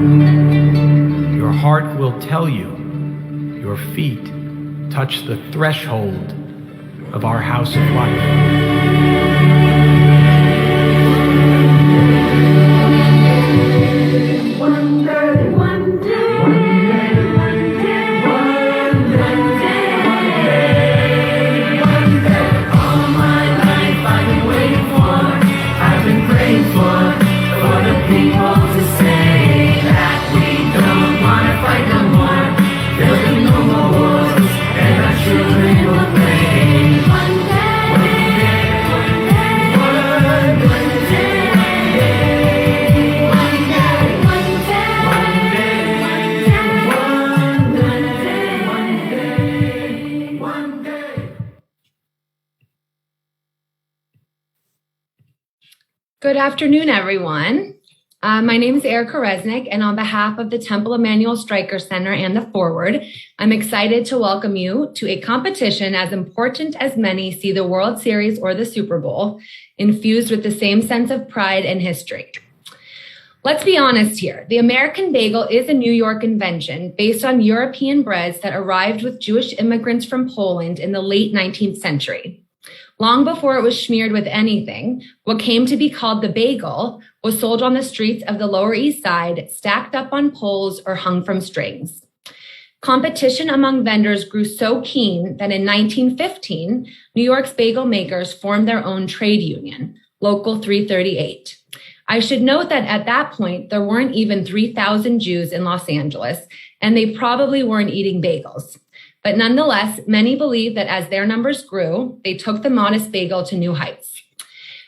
Your heart will tell you. Your feet touch the threshold of our house of life. Good afternoon, everyone. My name is Erica Resnick, and on behalf of the Temple Emanu-El Streicker Center and the Forward, I'm excited to welcome you to a competition as important as many see the World Series or the Super Bowl, infused with the same sense of pride and history. Let's be honest here. The American bagel is a New York invention based on European breads that arrived with Jewish immigrants from Poland in the late 19th century. Long before it was smeared with anything, what came to be called the bagel was sold on the streets of the Lower East Side, stacked up on poles or hung from strings. Competition among vendors grew so keen that in 1915, New York's bagel makers formed their own trade union, Local 338. I should note that at that point, there weren't even 3,000 Jews in Los Angeles, and they probably weren't eating bagels. But nonetheless, many believe that as their numbers grew, they took the modest bagel to new heights.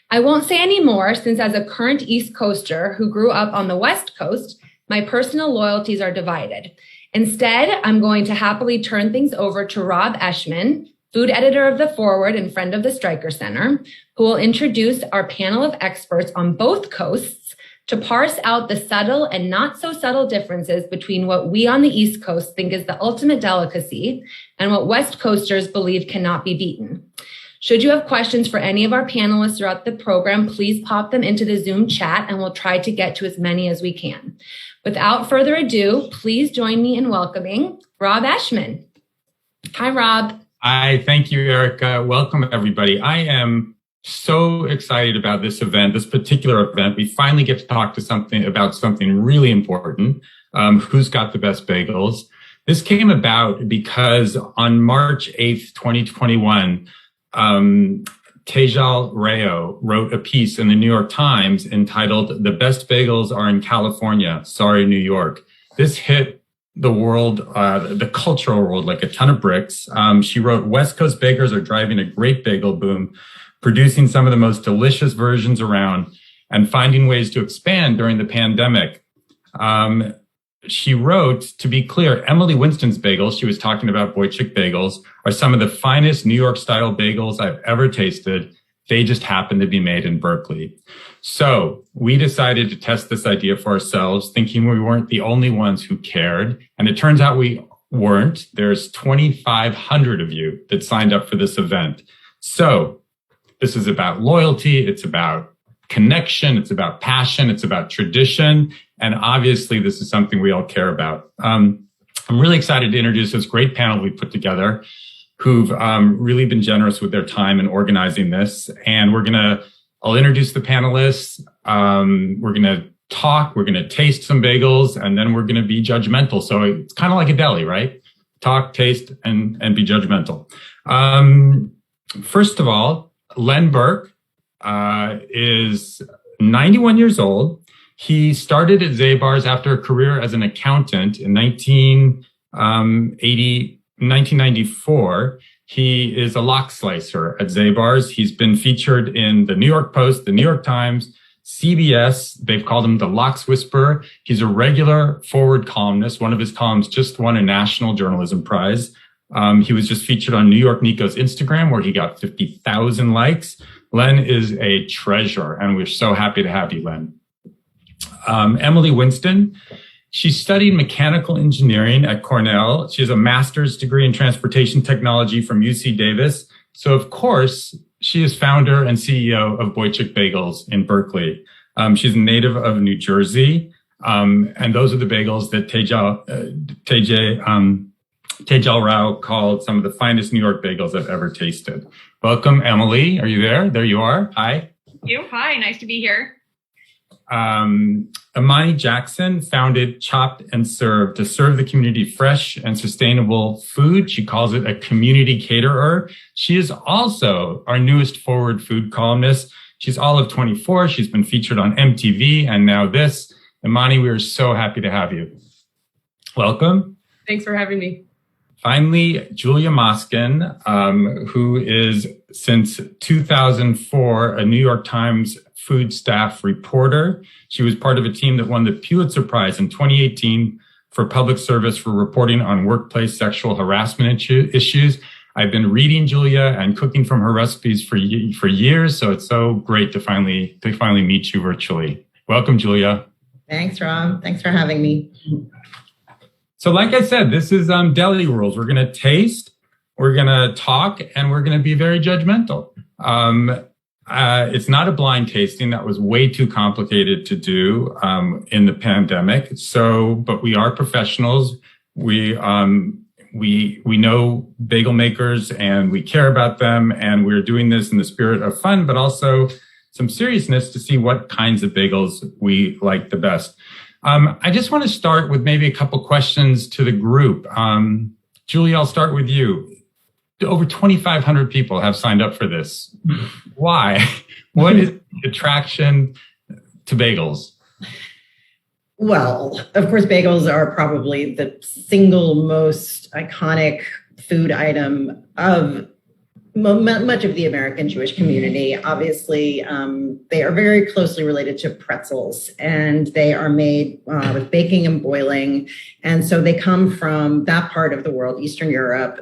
I won't say any more, since as a current East Coaster who grew up on the West Coast, my personal loyalties are divided. Instead, I'm going to happily turn things over to Rob Eshman, food editor of The Forward and friend of the Streicker Center, who will introduce our panel of experts on both coasts to parse out the subtle and not so subtle differences between what we on the East Coast think is the ultimate delicacy and what West Coasters believe cannot be beaten. Should you have questions for any of our panelists throughout the program, please pop them into the Zoom chat and we'll try to get to as many as we can. Without further ado, please join me in welcoming Rob Eshman. Hi, Rob. Hi, thank you, Erica. Welcome, everybody. I am so excited about this event, this particular event. We finally get to talk to about something really important. Who's got the best bagels? This came about because on March 8th, 2021, Tejal Rayo wrote a piece in the New York Times entitled "The Best Bagels Are in California. Sorry, New York." This hit the world, the cultural world, like a ton of bricks. She wrote, "West Coast bakers are driving a great bagel boom, producing some of the most delicious versions around and finding ways to expand during the pandemic." She wrote, to be clear, Emily Winston's bagels, she was talking about Boychik bagels, are some of the finest New York style bagels I've ever tasted. They just happen to be made in Berkeley. So we decided to test this idea for ourselves, thinking we weren't the only ones who cared. And it turns out we weren't. There's 2,500 of you that signed up for this event. So this is about loyalty, it's about connection, it's about passion, it's about tradition, and obviously this is something we all care about. I'm really excited to introduce this great panel we put together who've really been generous with their time in organizing this. And I'll introduce the panelists, we're gonna talk, we're gonna taste some bagels, and then we're gonna be judgmental. So it's kind of like a deli, right? Talk, taste, and be judgmental. First of all, Lynn Burke is 91 years old. He started at Zabar's after a career as an accountant in 1994. He is a lock slicer at Zabar's. He's been featured in the New York Post, the New York Times, CBS. They've called him the Lox Whisperer. He's a regular Forward columnist. One of his columns just won a National Journalism Prize. He was just featured on New York Nico's Instagram, where he got 50,000 likes. Lynn is a treasure, and we're so happy to have you, Lynn. Emily Winston, she studied mechanical engineering at Cornell. She has a master's degree in transportation technology from UC Davis. So, of course, she is founder and CEO of Boychik Bagels in Berkeley. She's a native of New Jersey. And those are the bagels that Tejal Rao called some of the finest New York bagels I've ever tasted. Welcome, Emily. Are you there? There you are. Hi. Thank you. Hi, nice to be here. Imani Jackson founded Chopped and Served to serve the community fresh and sustainable food. She calls it a community caterer. She is also our newest forward food columnist. She's all of 24. She's been featured on MTV and now this. Imani, we are so happy to have you. Welcome. Thanks for having me. Finally, Julia Moskin, who is since 2004 a New York Times food staff reporter. She was part of a team that won the Pulitzer Prize in 2018 for public service for reporting on workplace sexual harassment issues. I've been reading Julia and cooking from her recipes for years, so it's so great to finally meet you virtually. Welcome, Julia. Thanks, Rob. Thanks for having me. So like I said, this is Deli Rules. We're going to taste, we're going to talk, and we're going to be very judgmental. It's not a blind tasting. That was way too complicated to do in the pandemic. But we are professionals. We know bagel makers and we care about them. And we're doing this in the spirit of fun, but also some seriousness to see what kinds of bagels we like the best. I just want to start with maybe a couple questions to the group. Julie, I'll start with you. Over 2,500 people have signed up for this. Why? What is the attraction to bagels? Well, of course, bagels are probably the single most iconic food item of much of the American Jewish community. Obviously, they are very closely related to pretzels, and they are made with baking and boiling. And so they come from that part of the world, Eastern Europe.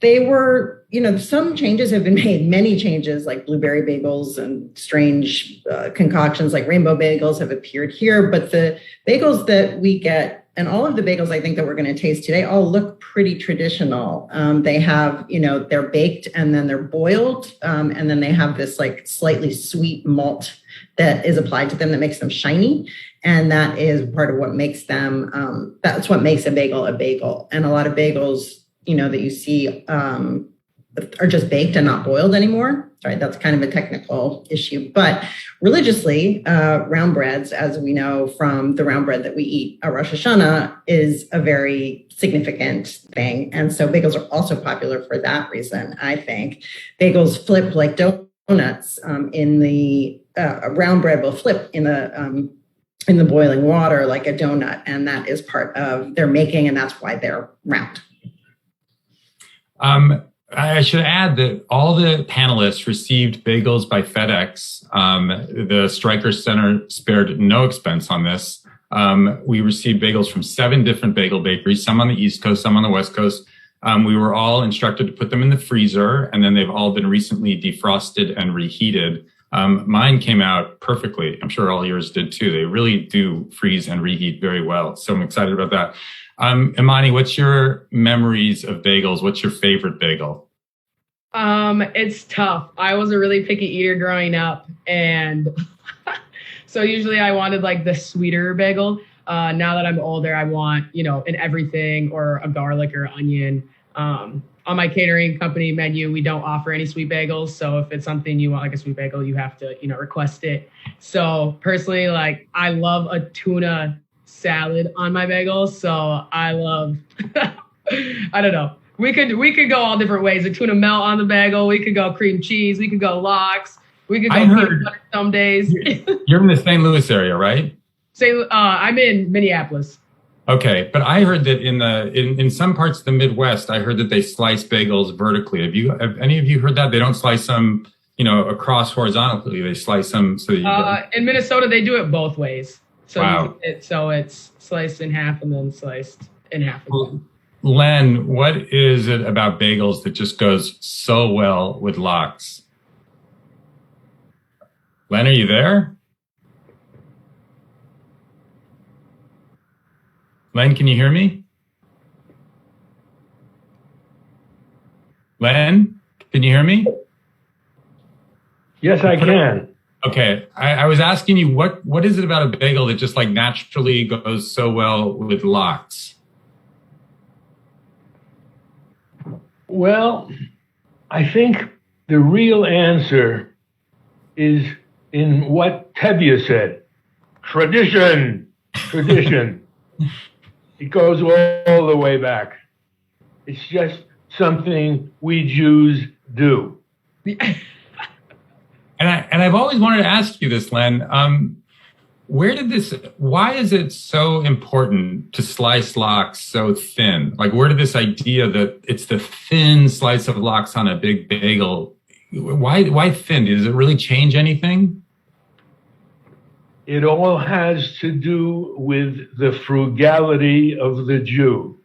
They were, some changes have been made, many changes like blueberry bagels and strange concoctions like rainbow bagels have appeared here. But the bagels that we get, and all of the bagels I think that we're going to taste today all look pretty traditional. They have, they're baked and then they're boiled. And then they have this like slightly sweet malt that is applied to them that makes them shiny. And that is part of what makes them, that's what makes a bagel a bagel. And a lot of bagels, that you see are just baked and not boiled anymore. Right, that's kind of a technical issue. But religiously, round breads, as we know from the round bread that we eat at Rosh Hashanah, is a very significant thing. And so bagels are also popular for that reason, I think. Bagels flip like donuts in the round bread will flip in the boiling water like a donut. And that is part of their making, and that's why they're round. I should add that all the panelists received bagels by FedEx. The Streicker Center spared no expense on this. We received bagels from 7 different bagel bakeries, some on the East Coast, some on the West Coast. We were all instructed to put them in the freezer, and then they've all been recently defrosted and reheated. Mine came out perfectly. I'm sure all yours did too. They really do freeze and reheat very well. So I'm excited about that. Imani, what's your memories of bagels? What's your favorite bagel? It's tough. I was a really picky eater growing up, and so usually I wanted like the sweeter bagel. Now that I'm older, I want, an everything or a garlic or onion. On my catering company menu, we don't offer any sweet bagels. So if it's something you want, like a sweet bagel, you have to, request it. So personally, like I love a tuna salad on my bagels. So I love, I don't know. We could go all different ways. A tuna melt on the bagel. We could go cream cheese. We could go lox. We could go peanut butter some days. You're in the St. Louis area, right? I'm in Minneapolis. Okay, but I heard that in some parts of the Midwest, I heard that they slice bagels vertically. Have any of you heard that? They don't slice them, across horizontally. They slice them so that in Minnesota, they do it both ways. So wow. It's sliced in half and then sliced in half again. Lynn, what is it about bagels that just goes so well with lox? Lynn, are you there? Lynn, can you hear me? Lynn, can you hear me? Yes, I can. Okay, I was asking you, what is it about a bagel that just like naturally goes so well with lox? Well, I think the real answer is in what Tevye said. Tradition. It goes all the way back. It's just something we Jews do. And I've always wanted to ask you this, Lynn. Why is it so important to slice lox so thin? Like, where did this idea that it's the thin slice of lox on a big bagel, why thin? Does it really change anything? It all has to do with the frugality of the Jew.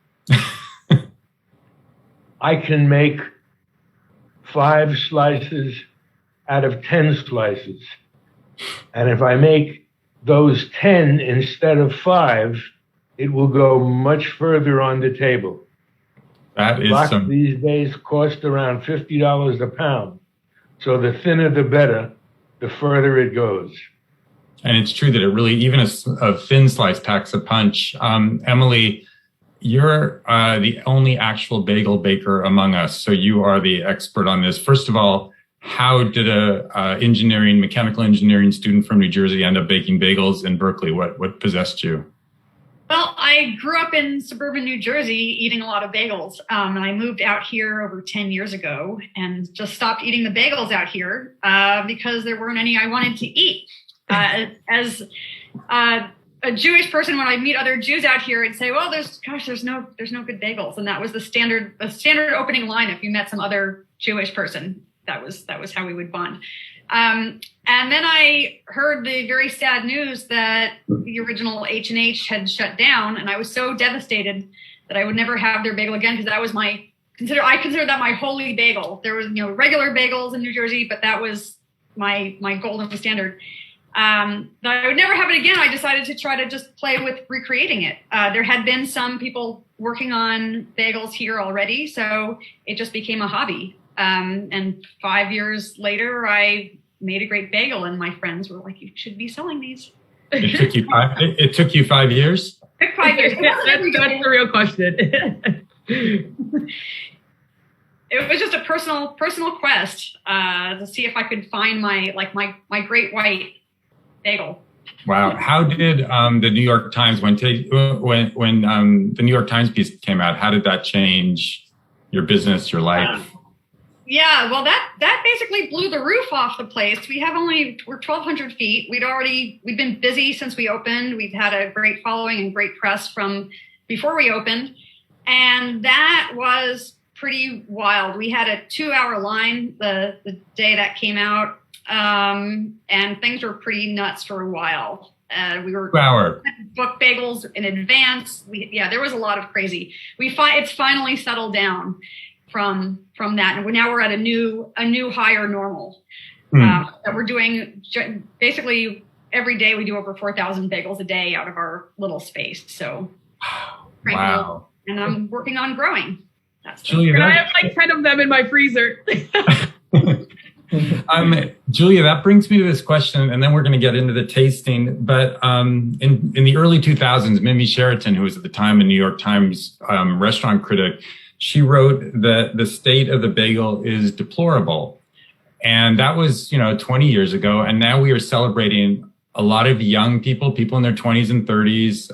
I can make 5 slices out of 10 slices. And if I make those 10 instead of 5, it will go much further on the table. That is Lox these days cost around $50 a pound. So the thinner the better, the further it goes. And it's true that it really, even a thin slice packs a punch. Emily, you're the only actual bagel baker among us, so you are the expert on this. First of all, how did a mechanical engineering student from New Jersey end up baking bagels in Berkeley? What possessed you? Well, I grew up in suburban New Jersey eating a lot of bagels. And I moved out here over 10 years ago and just stopped eating the bagels out here because there weren't any I wanted to eat. As a Jewish person, when I meet other Jews out here, I'd say, well, there's no good bagels. And that was the standard opening line. If you met some other Jewish person, that was how we would bond. And then I heard the very sad news that the original H&H had shut down. And I was so devastated that I would never have their bagel again, because that was I consider that my holy bagel. There was, regular bagels in New Jersey, but that was my golden standard. That I would never have it again. I decided to try to just play with recreating it. There had been some people working on bagels here already, so it just became a hobby. And 5 years later, I made a great bagel, and my friends were like, "You should be selling these." It took you 5 years? It took 5 years. That's the real question. It was just a personal quest to see if I could find my great white bagel. Wow. How did the New York Times, when the New York Times piece came out, how did that change your business, your life? Yeah, well, that basically blew the roof off the place. We're 1,200 feet. We'd been busy since we opened. We've had a great following and great press from before we opened. And that was pretty wild. We had a 2-hour line the day that came out. And things were pretty nuts for a while. We were book bagels in advance. There was a lot of crazy. It's finally settled down from that, and now we're at a new higher normal that we're doing. Basically every day we do over 4,000 bagels a day out of our little space. So, wow! And I'm working on growing. Julia, I have like 10 of them in my freezer. Julia, that brings me to this question, and then we're going to get into the tasting. But in the early 2000s, Mimi Sheraton, who was at the time a New York Times restaurant critic, she wrote that the state of the bagel is deplorable. And that was, 20 years ago. And now we are celebrating a lot of young people in their 20s and 30s.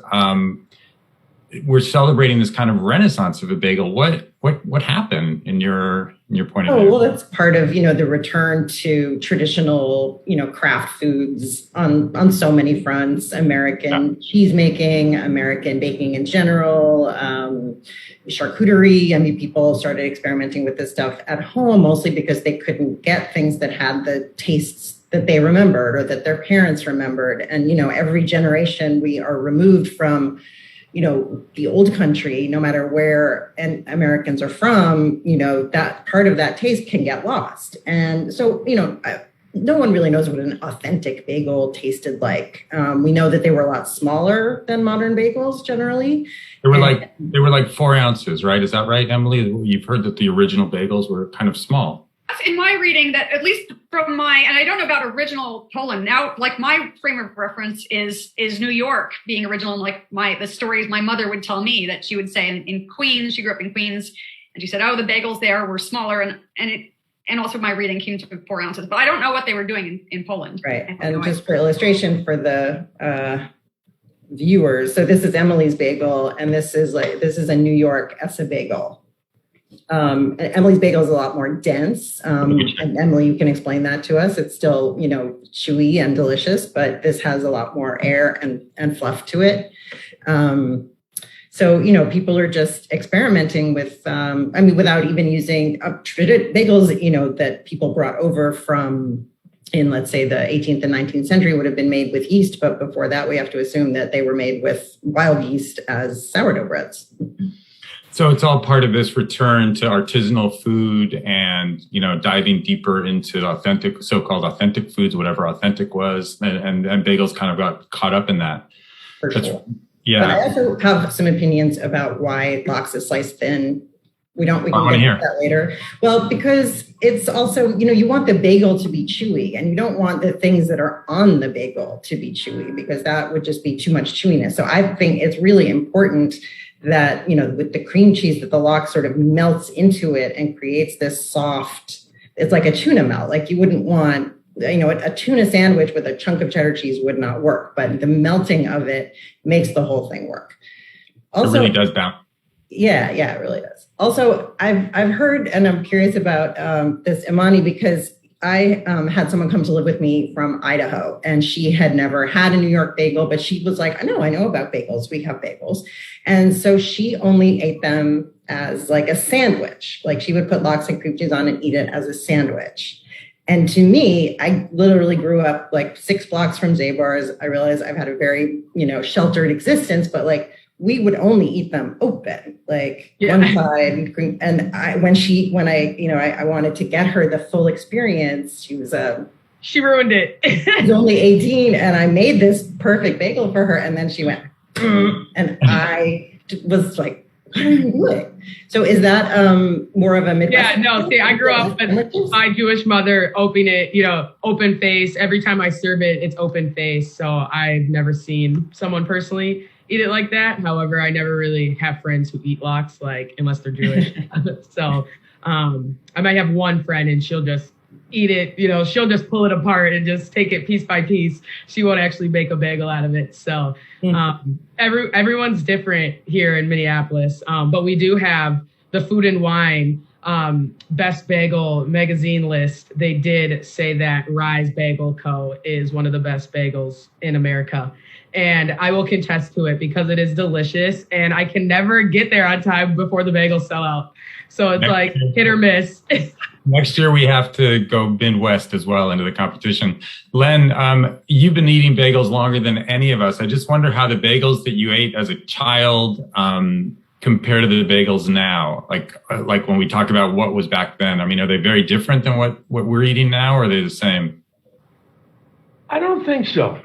We're celebrating this kind of renaissance of a bagel. What happened in your point of view? Well, that's part of, the return to traditional, craft foods on so many fronts. American cheese making, American baking in general, charcuterie. I mean, people started experimenting with this stuff at home, mostly because they couldn't get things that had the tastes that they remembered or that their parents remembered. And, every generation we are removed from, the old country, no matter where Americans are from, that part of that taste can get lost. And so, no one really knows what an authentic bagel tasted like. We know that they were a lot smaller than modern bagels generally. They were like 4 ounces, right? Is that right, Emily? You've heard that the original bagels were kind of small. in my reading that, at least from and I don't know about original Poland now, like my frame of reference is New York being original. And like the stories my mother would tell me that she would say in Queens, she grew up in Queens, and she said, oh, the bagels there were smaller. And also my reading came to 4 ounces, but I don't know what they were doing in Poland. Right. And just for illustration for the viewers, so this is Emily's bagel, and this is a New York Essa bagel. And Emily's bagel is a lot more dense. And Emily, you can explain that to us. It's still, chewy and delicious, but this has a lot more air and fluff to it. So, people are just experimenting with, without even using bagels, that people brought over from in, let's say, the 18th and 19th century would have been made with yeast. But before that, we have to assume that they were made with wild yeast as sourdough breads. So it's all part of this return to artisanal food and, diving deeper into authentic, so-called authentic foods, whatever authentic was. And bagels kind of got caught up in that. For sure. Yeah. But I also have some opinions about why lox is sliced thin. We can get into that later. Well, because it's also, you want the bagel to be chewy, and you don't want the things that are on the bagel to be chewy, because that would just be too much chewiness. So I think it's really important that, with the cream cheese, that the lox sort of melts into it and creates this soft, it's like a tuna melt. Like you wouldn't want, a tuna sandwich with a chunk of cheddar cheese would not work, but the melting of it makes the whole thing work. Also, it really does bounce. Yeah, it really does. Also, I've heard, and I'm curious about this Imani, because I had someone come to live with me from Idaho, and she had never had a New York bagel, but she was like, I know about bagels. We have bagels. And so she only ate them as like a sandwich. Like she would put lox and cream cheese on and eat it as a sandwich. And to me, I literally grew up like 6 blocks from Zabar's. I realized I've had a very, sheltered existence, but like we would only eat them open, like one side. And I wanted to get her the full experience. She ruined it. She was only 18, and I made this perfect bagel for her. And then she went, and I was like, why are you doing it? So is that more of a Midwest? Yeah, no, see, I grew up with my Jewish mother open it, open face. Every time I serve it, it's open face. So I've never seen someone personally eat it like that. However, I never really have friends who eat lox, unless they're Jewish. So I might have one friend, and she'll just eat it. She'll just pull it apart and just take it piece by piece. She won't actually make a bagel out of it. So everyone's different here in Minneapolis. But we do have the Food and Wine Best Bagel magazine list. They did say that Rise Bagel Co. is one of the best bagels in America. And I will contest to it because it is delicious, and I can never get there on time before the bagels sell out. So it's like hit or miss. Next year, we have to go Midwest as well into the competition. Lynn, you've been eating bagels longer than any of us. I just wonder how the bagels that you ate as a child compare to the bagels now. Like when we talk about what was back then. Are they very different than what we're eating now, or are they the same? I don't think so.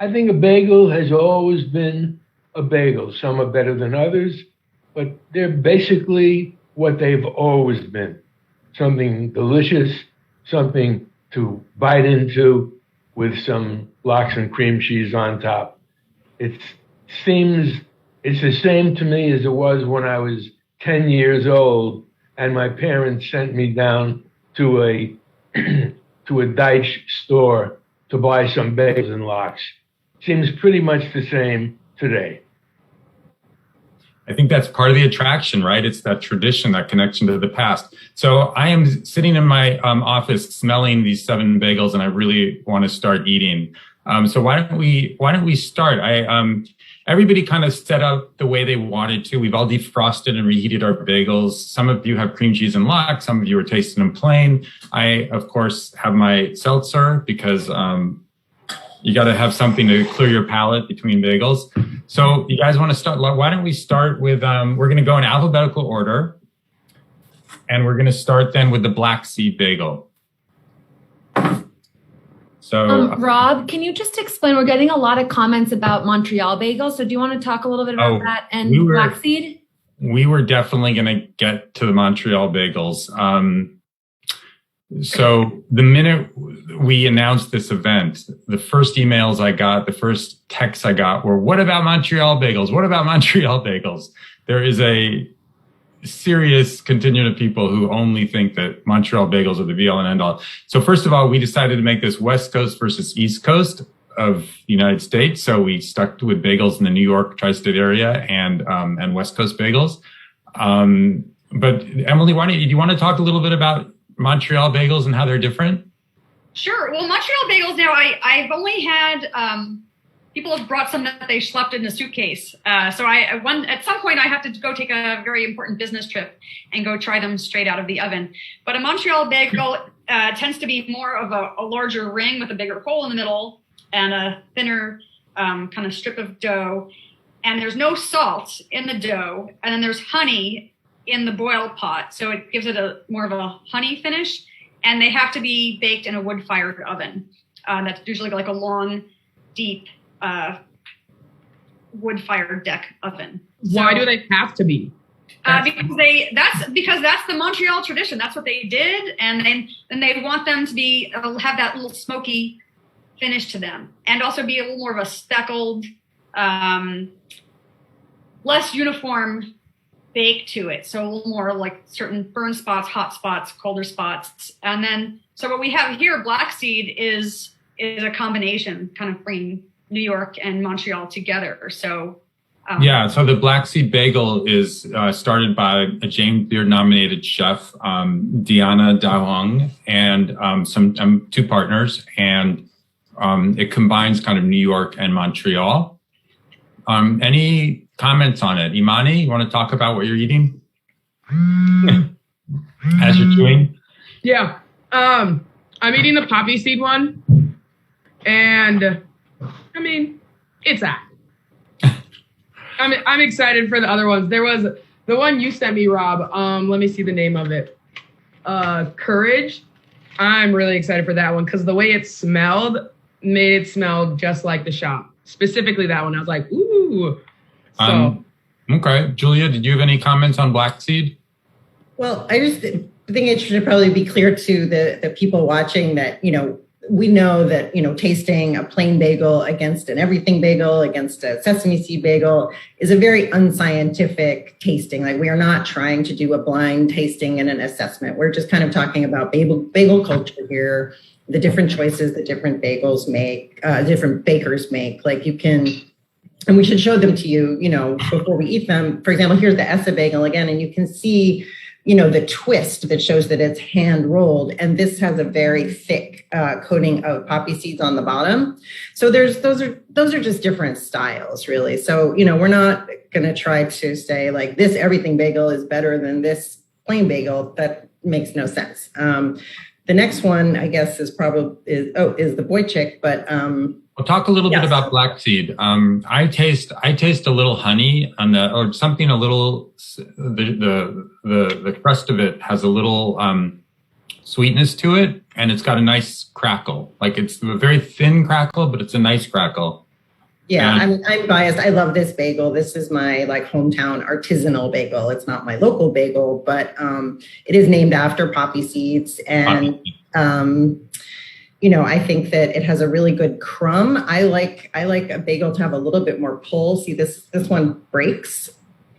I think a bagel has always been a bagel. Some are better than others, but they're basically what they've always been. Something delicious, something to bite into with some lox and cream cheese on top. It seems it's the same to me as it was when I was 10 years old and my parents sent me down to a Deutsch store to buy some bagels and lox. Seems pretty much the same today. I think that's part of the attraction, right? It's that tradition, that connection to the past. So I am sitting in my office smelling these 7 bagels, and I really want to start eating. So why don't we start? Everybody kind of set up the way they wanted to. We've all defrosted and reheated our bagels. Some of you have cream cheese and lox. Some of you are tasting them plain. I, of course, have my seltzer because you got to have something to clear your palate between bagels. So you guys want to start? Why don't we start with, we're going to go in alphabetical order. And we're going to start then with the black seed bagel. So Rob, can you just explain? We're getting a lot of comments about Montreal bagels. So do you want to talk a little bit about that and black seed? We were definitely going to get to the Montreal bagels. So the minute we announced this event, the first emails I got, the first texts I got were, what about Montreal bagels? What about Montreal bagels? There is a serious contingent of people who only think that Montreal bagels are the be all and end all. So first of all, we decided to make this West Coast versus East Coast of the United States. So we stuck with bagels in the New York tri-state area and West Coast bagels. But Emily, do you want to talk a little bit about Montreal bagels and how they're different? Sure. Well, Montreal bagels now, I've only had people have brought some that they schlepped in a suitcase. So at some point I have to go take a very important business trip and go try them straight out of the oven. But a Montreal bagel tends to be more of a larger ring with a bigger hole in the middle and a thinner kind of strip of dough. And there's no salt in the dough. And then there's honey in the boil pot. So it gives it more of a honey finish. And they have to be baked in a wood-fired oven. That's usually like a long, deep wood-fired deck oven. Why do they have to be? Because that's the Montreal tradition. That's what they did, and they want them to have that little smoky finish to them, and also be a little more of a speckled, less uniform bake to it. So a little more like certain burn spots, hot spots, colder spots, and then so what we have here, black seed is a combination, kind of bringing New York and Montreal together. So. So the Black Seed Bagel is started by a James Beard nominated chef, Diana Daong, and some two partners, and it combines kind of New York and Montreal. Any comments on it? Imani, you want to talk about what you're eating as you're chewing? Yeah. I'm eating the poppy seed one, and I mean, it's that. I'm excited for the other ones. There was the one you sent me, Rob. Let me see the name of it. Courage. I'm really excited for that one because the way it smelled made it smell just like the shop. Specifically that one. I was like, ooh. So. Okay. Julia, did you have any comments on Black Seed? Well, I just think it should probably be clear to the people watching that, we know that, tasting a plain bagel against an everything bagel, against a sesame seed bagel is a very unscientific tasting. Like, we are not trying to do a blind tasting and an assessment. We're just kind of talking about bagel culture here, the different choices that different bagels make, different bakers make. Like, you can, and we should show them to you, before we eat them. For example, here's the Essa bagel again, and you can see the twist that shows that it's hand rolled, and this has a very thick coating of poppy seeds on the bottom. So those are just different styles, really. So we're not going to try to say like this everything bagel is better than this plain bagel. That makes no sense. The next one, I guess, is the Boychik, but we'll talk a little bit about Black Seed. I taste a little honey on or something a little. The crust of it has a little sweetness to it, and it's got a nice crackle. Like, it's a very thin crackle, but it's a nice crackle. Yeah, I'm biased. I love this bagel. This is my hometown artisanal bagel. It's not my local bagel, but it is named after poppy seeds, and I think that it has a really good crumb. I like a bagel to have a little bit more pull. See, this one breaks,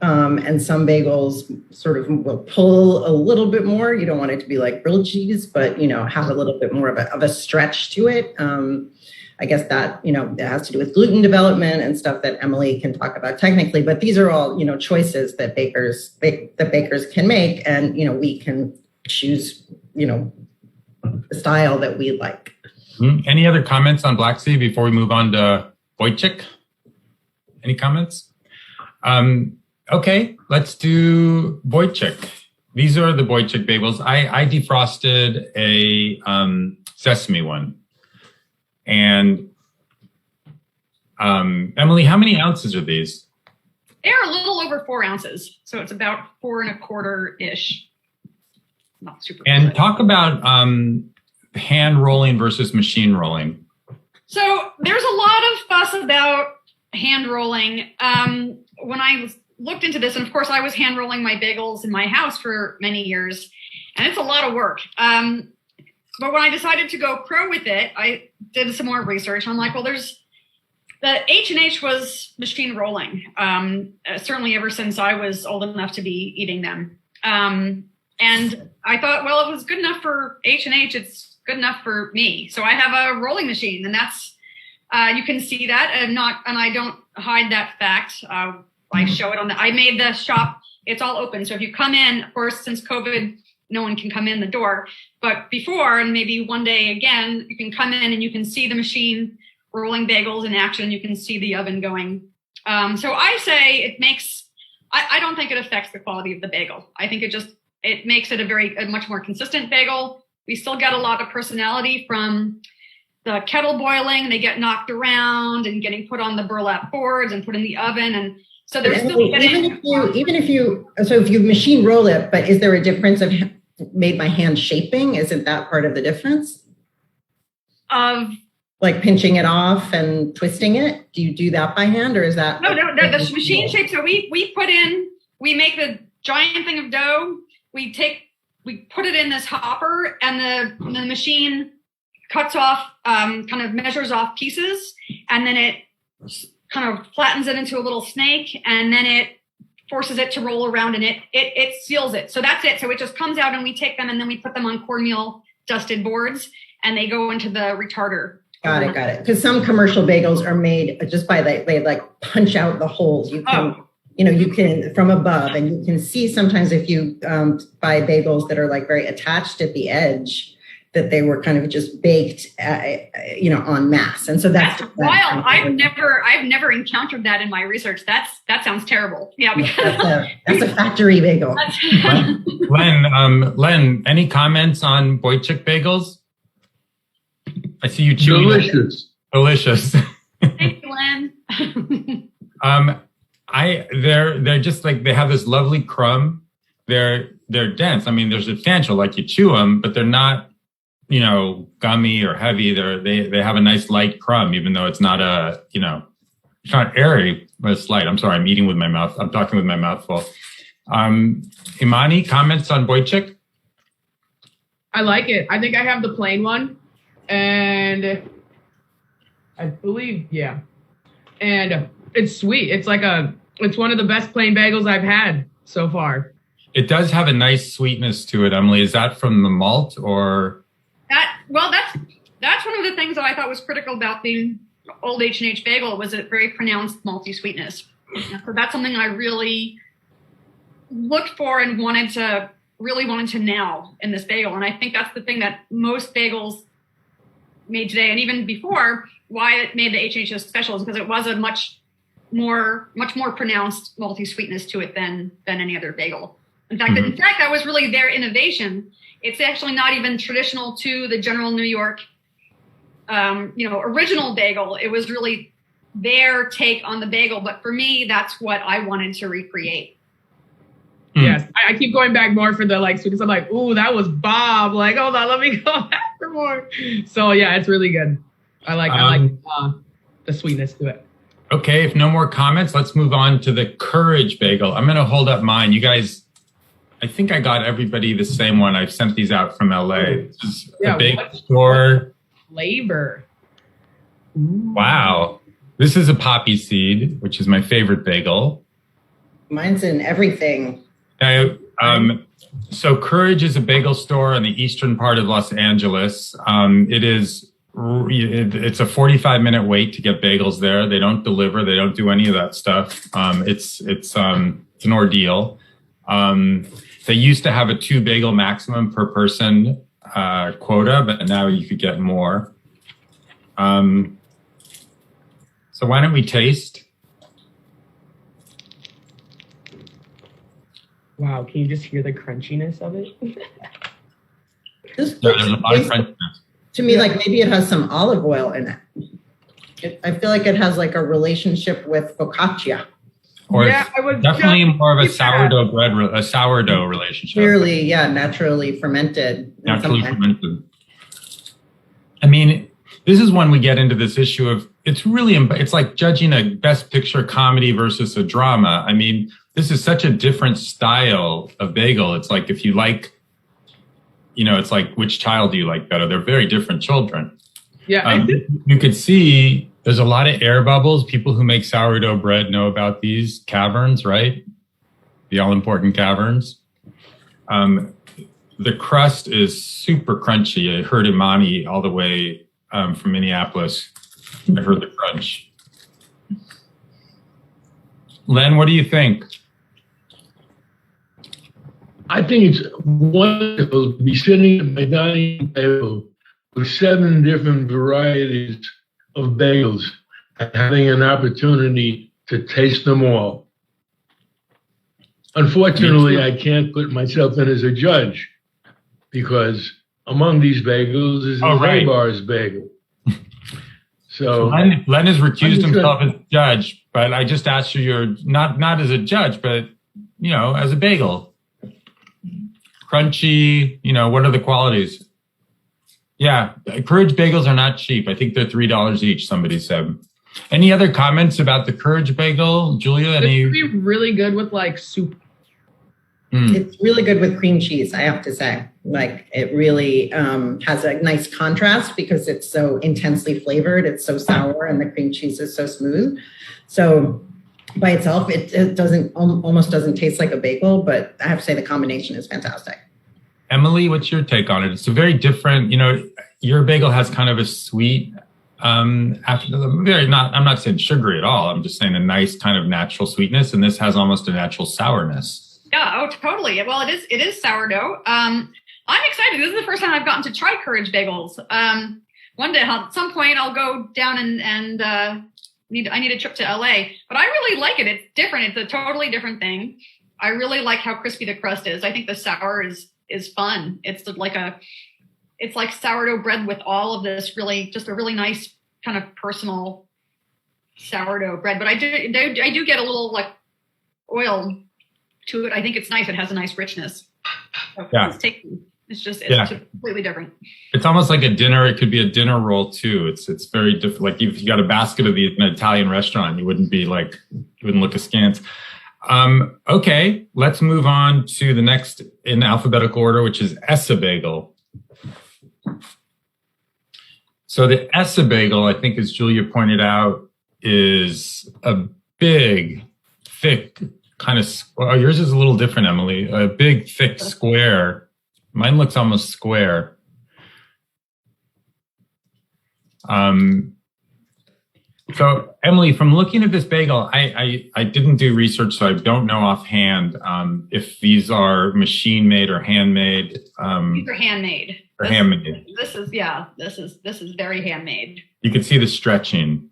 and some bagels sort of will pull a little bit more. You don't want it to be like grilled cheese, but have a little bit more of a stretch to it. I guess that that has to do with gluten development and stuff that Emily can talk about technically. But these are all choices that bakers can make, and we can choose the style that we like. Any other comments on Black Seed before we move on to Boychik? Any comments? Okay, let's do Boychik. These are the Boychik bagels. I defrosted a sesame one. And Emily, how many ounces are these? They're a little over 4 ounces. So it's about 4 1/4-ish. Not super. And good. Talk about hand rolling versus machine rolling. So there's a lot of fuss about hand rolling. When I looked into this, and of course I was hand rolling my bagels in my house for many years, and it's a lot of work. But when I decided to go pro with it, I did some more research. I'm like, well, the H&H was machine rolling, certainly ever since I was old enough to be eating them. And I thought, well, it was good enough for H&H. It's good enough for me. So I have a rolling machine, and that's, you can see that, and I don't hide that fact. I show it I made the shop, it's all open. So if you come in, of course, since COVID, no one can come in the door, but before, and maybe one day again, you can come in and you can see the machine rolling bagels in action. You can see the oven going. So I say I don't think it affects the quality of the bagel. I think it makes it a much more consistent bagel. We still get a lot of personality from the kettle boiling. They get knocked around and getting put on the burlap boards and put in the oven. And so they're still getting... If you machine roll it, but is there a difference of made by hand shaping? Isn't that part of the difference? Of... Like pinching it off and twisting it? Do you do that by hand, or is that... No, the machine shape. So we make the giant thing of dough. We put it in this hopper, and the machine cuts off, kind of measures off pieces, and then it kind of flattens it into a little snake, and then it forces it to roll around, and it seals it. So that's it. So it just comes out, and we take them, and then we put them on cornmeal dusted boards, and they go into the retarder. Got it. Because some commercial bagels are made just by they like punch out the holes. You can from above, and you can see sometimes if you buy bagels that are like very attached at the edge, that they were kind of just baked, en masse. And so that's wild. I've never encountered that in my research. That sounds terrible. Yeah, because that's a factory bagel. Lynn, any comments on Wojcik bagels? I see you chewing. Delicious. Thank you, Lynn. They're just like, they have this lovely crumb. They're dense. I mean, they're substantial, like you chew them, but they're not, gummy or heavy. They have a nice light crumb, even though it's not it's not airy, but it's light. I'm sorry, I'm talking with my mouth full. Imani, comments on Wojcik? I like it. I think I have the plain one. And I believe, yeah. And it's sweet. It's one of the best plain bagels I've had so far. It does have a nice sweetness to it, Emily. Is that from the malt or? That's one of the things that I thought was critical about the old H&H bagel was a very pronounced malty sweetness. So that's something I really looked for and wanted to nail in this bagel. And I think that's the thing that most bagels made today, and even before, why it made the H&H special is because it was a much more pronounced malty sweetness to it than any other bagel. In fact, that was really their innovation. It's actually not even traditional to the general New York, original bagel. It was really their take on the bagel. But for me, that's what I wanted to recreate. Yes, I keep going back more for the sweetness. I'm like, ooh, that was Bob. Like, hold on, let me go back for more. So yeah, it's really good. I like the sweetness to it. Okay, if no more comments, let's move on to the Courage Bagel. I'm going to hold up mine. You guys, I think I got everybody the same one. I've sent these out from LA. This is a bagel store. Flavor. Ooh. Wow. This is a poppy seed, which is my favorite bagel. Mine's in everything. So Courage is a bagel store in the eastern part of Los Angeles. It's a 45-minute wait to get bagels there. They don't deliver. They don't do any of that stuff. It's an ordeal. They used to have a 2 bagel maximum per person quota, but now you could get more. So why don't we taste? Wow, can you just hear the crunchiness of it? This There's a lot of crunchiness. To me, like maybe it has some olive oil in it. I feel like it has like a relationship with focaccia. Or definitely more of a sourdough relationship. Clearly, naturally fermented. Fermented. I mean, this is when we get into this issue of it's like judging a best picture comedy versus a drama. I mean, this is such a different style of bagel. It's like if you like it's like, which child do you like better? They're very different children. Yeah. You could see there's a lot of air bubbles. People who make sourdough bread know about these caverns, right? The all-important caverns. The crust is super crunchy. I heard Imani all the way from Minneapolis. I heard the crunch. Len, what do you think? I think it's wonderful to be sitting at my dining table with 7 different varieties of bagels and having an opportunity to taste them all. Unfortunately, I can't put myself in as a judge because among these bagels is Zabar's bagel. So Len has recused himself as judge, but I just asked you, you're not as a judge, but as a bagel. Crunchy, what are the qualities? Yeah, Courage bagels are not cheap. I think they're $3 each, somebody said. Any other comments about the Courage bagel, Julia? It would be really good with like soup. It's really good with cream cheese, I have to say. Like it really has a nice contrast because it's so intensely flavored. It's so sour and the cream cheese is so smooth. So by itself, it almost doesn't taste like a bagel, but I have to say the combination is fantastic. Emily, what's your take on it? It's a very different, your bagel has kind of a sweet, I'm not saying sugary at all. I'm just saying a nice kind of natural sweetness. And this has almost a natural sourness. Yeah, totally. Well, it is sourdough. I'm excited. This is the first time I've gotten to try Courage bagels. One day, at some point, I'll go down and I need a trip to LA. But I really like it. It's different. It's a totally different thing. I really like how crispy the crust is. I think the sour is fun. It's like sourdough bread with all of this just a really nice kind of personal sourdough bread. But I do get a little like oil to it. I think it's nice. It has a nice richness. So yeah. It's just completely different. It's almost like a dinner. It could be a dinner roll too. It's very different. Like if you got a basket of these in an Italian restaurant, you wouldn't look askance. Okay, let's move on to the next in alphabetical order, which is Essa bagel. So the Essa bagel, I think, as Julia pointed out, is a big, thick kind of. Well, yours is a little different, Emily. A big, thick square. Mine looks almost square. So Emily, from looking at this bagel, I didn't do research, so I don't know offhand if these are machine made or handmade. These are handmade. Handmade. This is very handmade. You can see the stretching.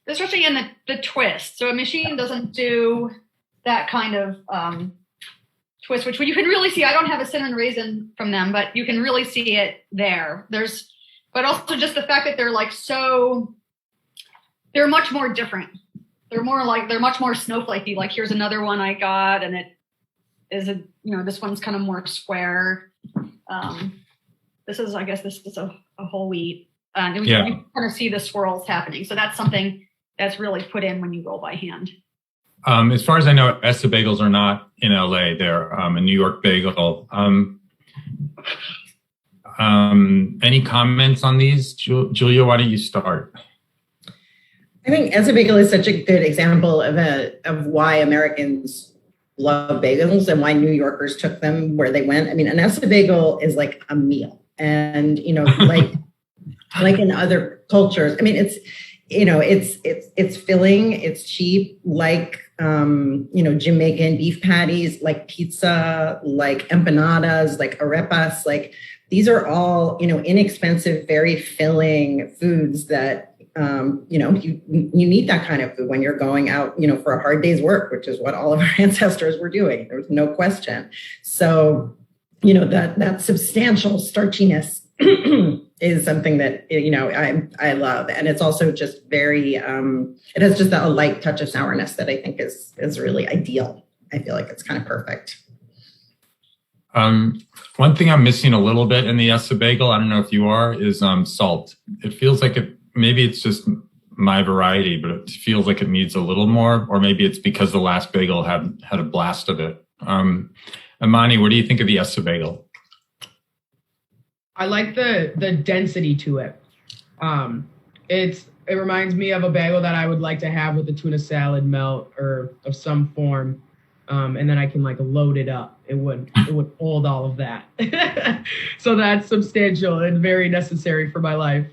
The stretching and the twist. So a machine doesn't do that kind of twist, which you can really see. I don't have a cinnamon raisin from them, but you can really see it there. But also just the fact that they're like they're much more different. They're much more snowflakey. Like here's another one I got, and it is this one's kind of more square. This is a whole wheat. You kind of see the swirls happening. So that's something that's really put in when you roll by hand. As far as I know, Essa bagels are not in LA. They're a New York bagel. Any comments on these? Julia, why don't you start? I think Essa bagel is such a good example of why Americans love bagels and why New Yorkers took them where they went. I mean, an Essa bagel is like a meal. And, like in other cultures, I mean, it's filling, it's cheap, like, Jamaican beef patties, like pizza, like empanadas, like arepas, like these are all, inexpensive, very filling foods that, you need that kind of food when you're going out, for a hard day's work, which is what all of our ancestors were doing. There was no question. So, that substantial starchiness is something that, I love. And it's also just very, it has just a light touch of sourness that I think is really ideal. I feel like it's kind of perfect. One thing I'm missing a little bit in the Essa bagel, I don't know if you are, is salt. It feels like maybe it's just my variety, but it feels like it needs a little more, or maybe it's because the last bagel had a blast of it. Imani, what do you think of the Essa bagel? I like the density to it. It reminds me of a bagel that I would like to have with a tuna salad melt or of some form. And then I can like load it up. It would hold all of that. So that's substantial and very necessary for my life.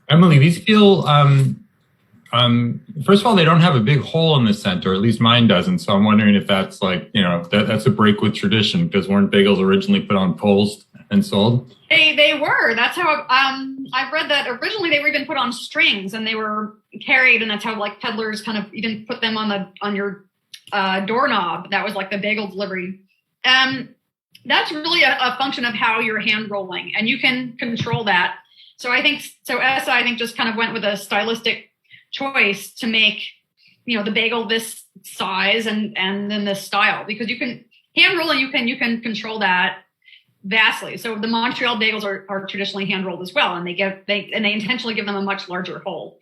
Emily, these feel, first of all, they don't have a big hole in the center, at least mine doesn't. So I'm wondering if that's like, that's a break with tradition, because weren't bagels originally put on poles and sold? They were. That's how I've read that originally they were even put on strings and they were carried, and that's how like peddlers kind of even put them on your doorknob. That was like the bagel delivery. That's really a function of how you're hand rolling, and you can control that. So Essa, I think, just kind of went with a stylistic choice to make, the bagel this size and then this style, because you can hand roll and you can control that vastly. So the Montreal bagels are traditionally hand rolled as well, and they intentionally give them a much larger hole.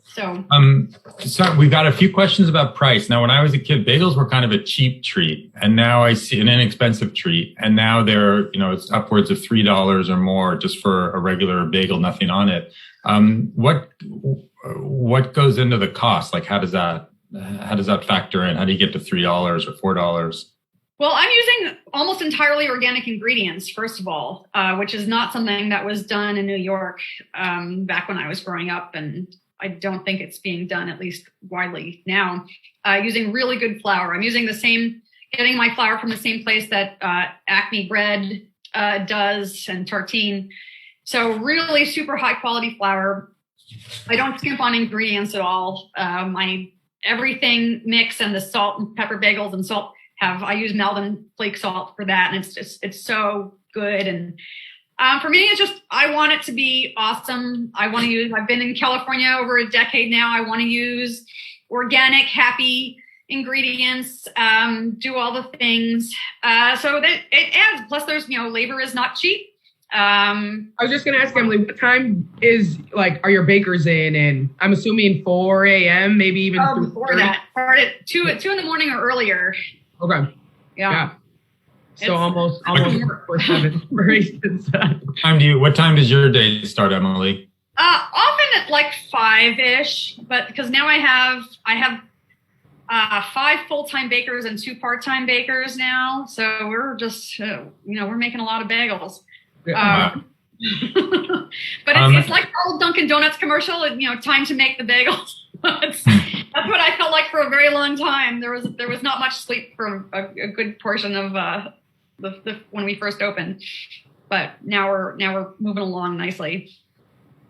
So we've got a few questions about price. Now, when I was a kid, bagels were kind of a cheap treat, and now I see an inexpensive treat. And now they're, it's upwards of $3 or more just for a regular bagel, nothing on it. What goes into the cost? Like, how does that factor in? How do you get to $3 or $4? Well, I'm using almost entirely organic ingredients, first of all, which is not something that was done in New York back when I was growing up, and I don't think it's being done, at least widely now. Using really good flour. I'm using getting my flour from the same place that Acme Bread does, and Tartine. So really super high quality flour. I don't skimp on ingredients at all. My everything mix and the salt and pepper bagels and salt I use Melvin flake salt for that, and it's so good. And for me, it's just, I want it to be awesome. I've been in California over a decade now. I want to use organic, happy ingredients, do all the things. So that it adds, plus there's, labor is not cheap. I was just going to ask Emily, what time are your bakers in? And I'm assuming 4 a.m., maybe even before that, start at 2 in the morning or earlier. Okay. Yeah. So almost 4-7 for instance. What time does your day start, Emily? Often at like 5-ish, but because now I have 5 full-time bakers and 2 part-time bakers now. So we're just, we're making a lot of bagels. Yeah. But it's like the old Dunkin' Donuts commercial, time to make the bagels. That's what I felt like for a very long time. There was not much sleep for a good portion of the when we first opened, but now we're moving along nicely.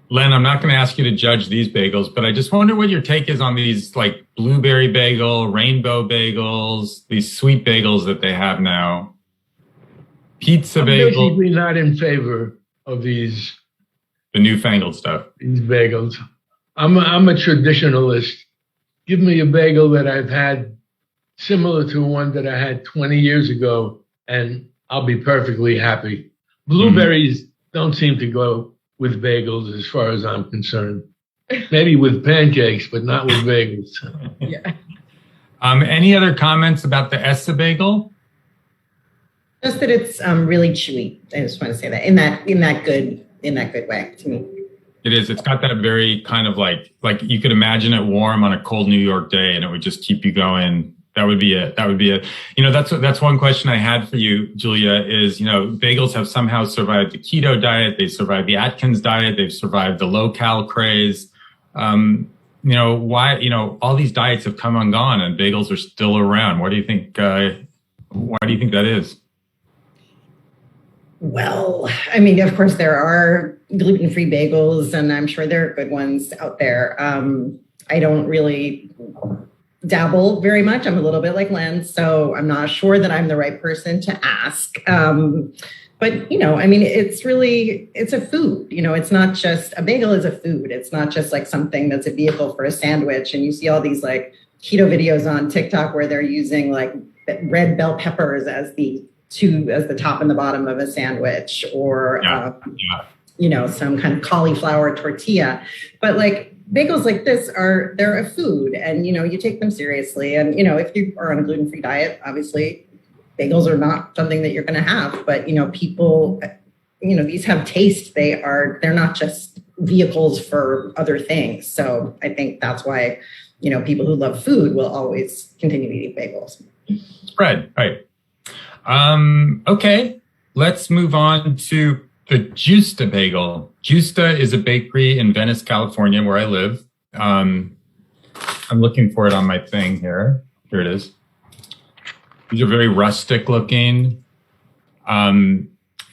Lynn, I'm not going to ask you to judge these bagels, but I just wonder what your take is on these like blueberry bagel, rainbow bagels, these sweet bagels that they have now. Pizza bagel. I'm basically not in favor of the newfangled stuff. These bagels. I'm a traditionalist. Give me a bagel that I've had similar to one that I had 20 years ago, and I'll be perfectly happy. Blueberries don't seem to go with bagels as far as I'm concerned. Maybe with pancakes, but not with bagels. Yeah. Any other comments about the Essa bagel? Just that it's really chewy. I just want to say that in that good way to me. It is. It's got that very kind of like you could imagine it warm on a cold New York day, and it would just keep you going. That would be it. That's one question I had for you, Julia, is, bagels have somehow survived the keto diet. They've survived the Atkins diet. They've survived the low-cal craze. Why, all these diets have come and gone and bagels are still around. Why do you think that is? Well, I mean, of course, there are gluten-free bagels, and I'm sure there are good ones out there. I don't really dabble very much. I'm a little bit like Lynn, so I'm not sure that I'm the right person to ask. But, it's a food. It's not just, a bagel is a food. It's not just like something that's a vehicle for a sandwich. And you see all these like keto videos on TikTok where they're using like red bell peppers as the top and the bottom of a sandwich, or some kind of cauliflower tortilla. But like bagels like this they're a food, and you take them seriously. And if you are on a gluten-free diet, obviously bagels are not something that you're going to have. But people these have taste. They're not just vehicles for other things. So I think that's why, people who love food will always continue eating bagels. Spread, right. Okay, let's move on to the Justa bagel. Justa is a bakery in Venice, California, where I live. I'm looking for it on my thing here. Here it is. These are very rustic looking.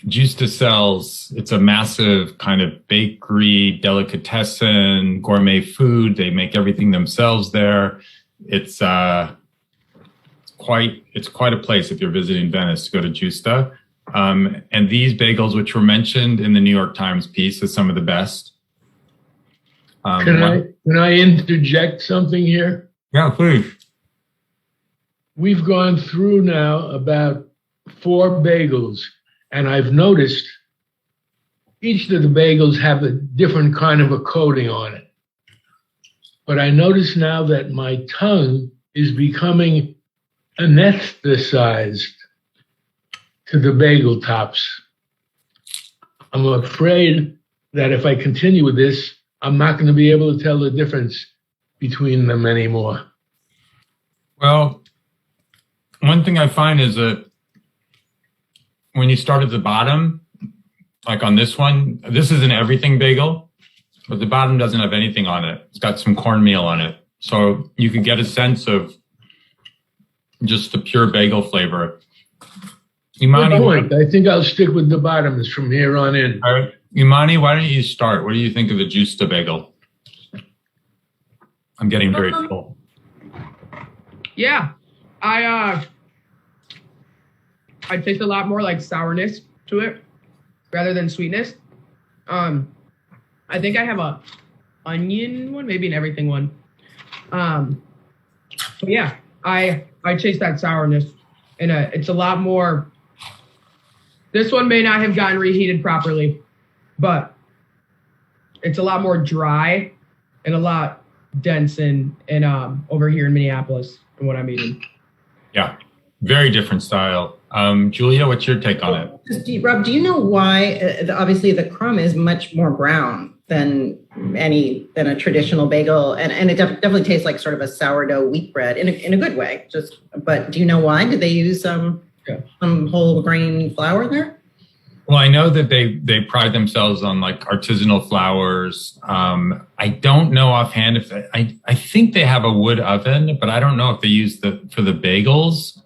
Justa sells, it's a massive kind of bakery, delicatessen, gourmet food. They make everything themselves there. It's quite a place if you're visiting Venice to go to Justa. And these bagels, which were mentioned in the New York Times piece as some of the best. Can I interject something here? Yeah, please. We've gone through now about 4 bagels, and I've noticed each of the bagels have a different kind of a coating on it. But I notice now that my tongue is becoming anesthetized to the bagel tops. I'm afraid that if I continue with this, I'm not going to be able to tell the difference between them anymore. Well, one thing I find is that when you start at the bottom, like on this one, this is an everything bagel, but the bottom doesn't have anything on it. It's got some cornmeal on it. So you can get a sense of just the pure bagel flavor. Imani, I think I'll stick with the bottoms from here on in. all right. Imani, why don't you start? What do you think of the Justa bagel? I'm getting very full. Yeah, I taste a lot more like sourness to it rather than sweetness. I think I have a onion one, maybe an everything one. But yeah, I taste that sourness, and it's a lot more. This one may not have gotten reheated properly, but it's a lot more dry and a lot dense in over here in Minneapolis than what I'm eating. Yeah, very different style. Julia, what's your take on it? Rob, do you know why? Obviously, the crumb is much more brown than a traditional bagel, and it definitely tastes like sort of a sourdough wheat bread in a good way. But do you know why? Did they use some whole grain flour there? Well, I know that they pride themselves on like artisanal flours. I don't know offhand if I think they have a wood oven, but I don't know if they use for the bagels.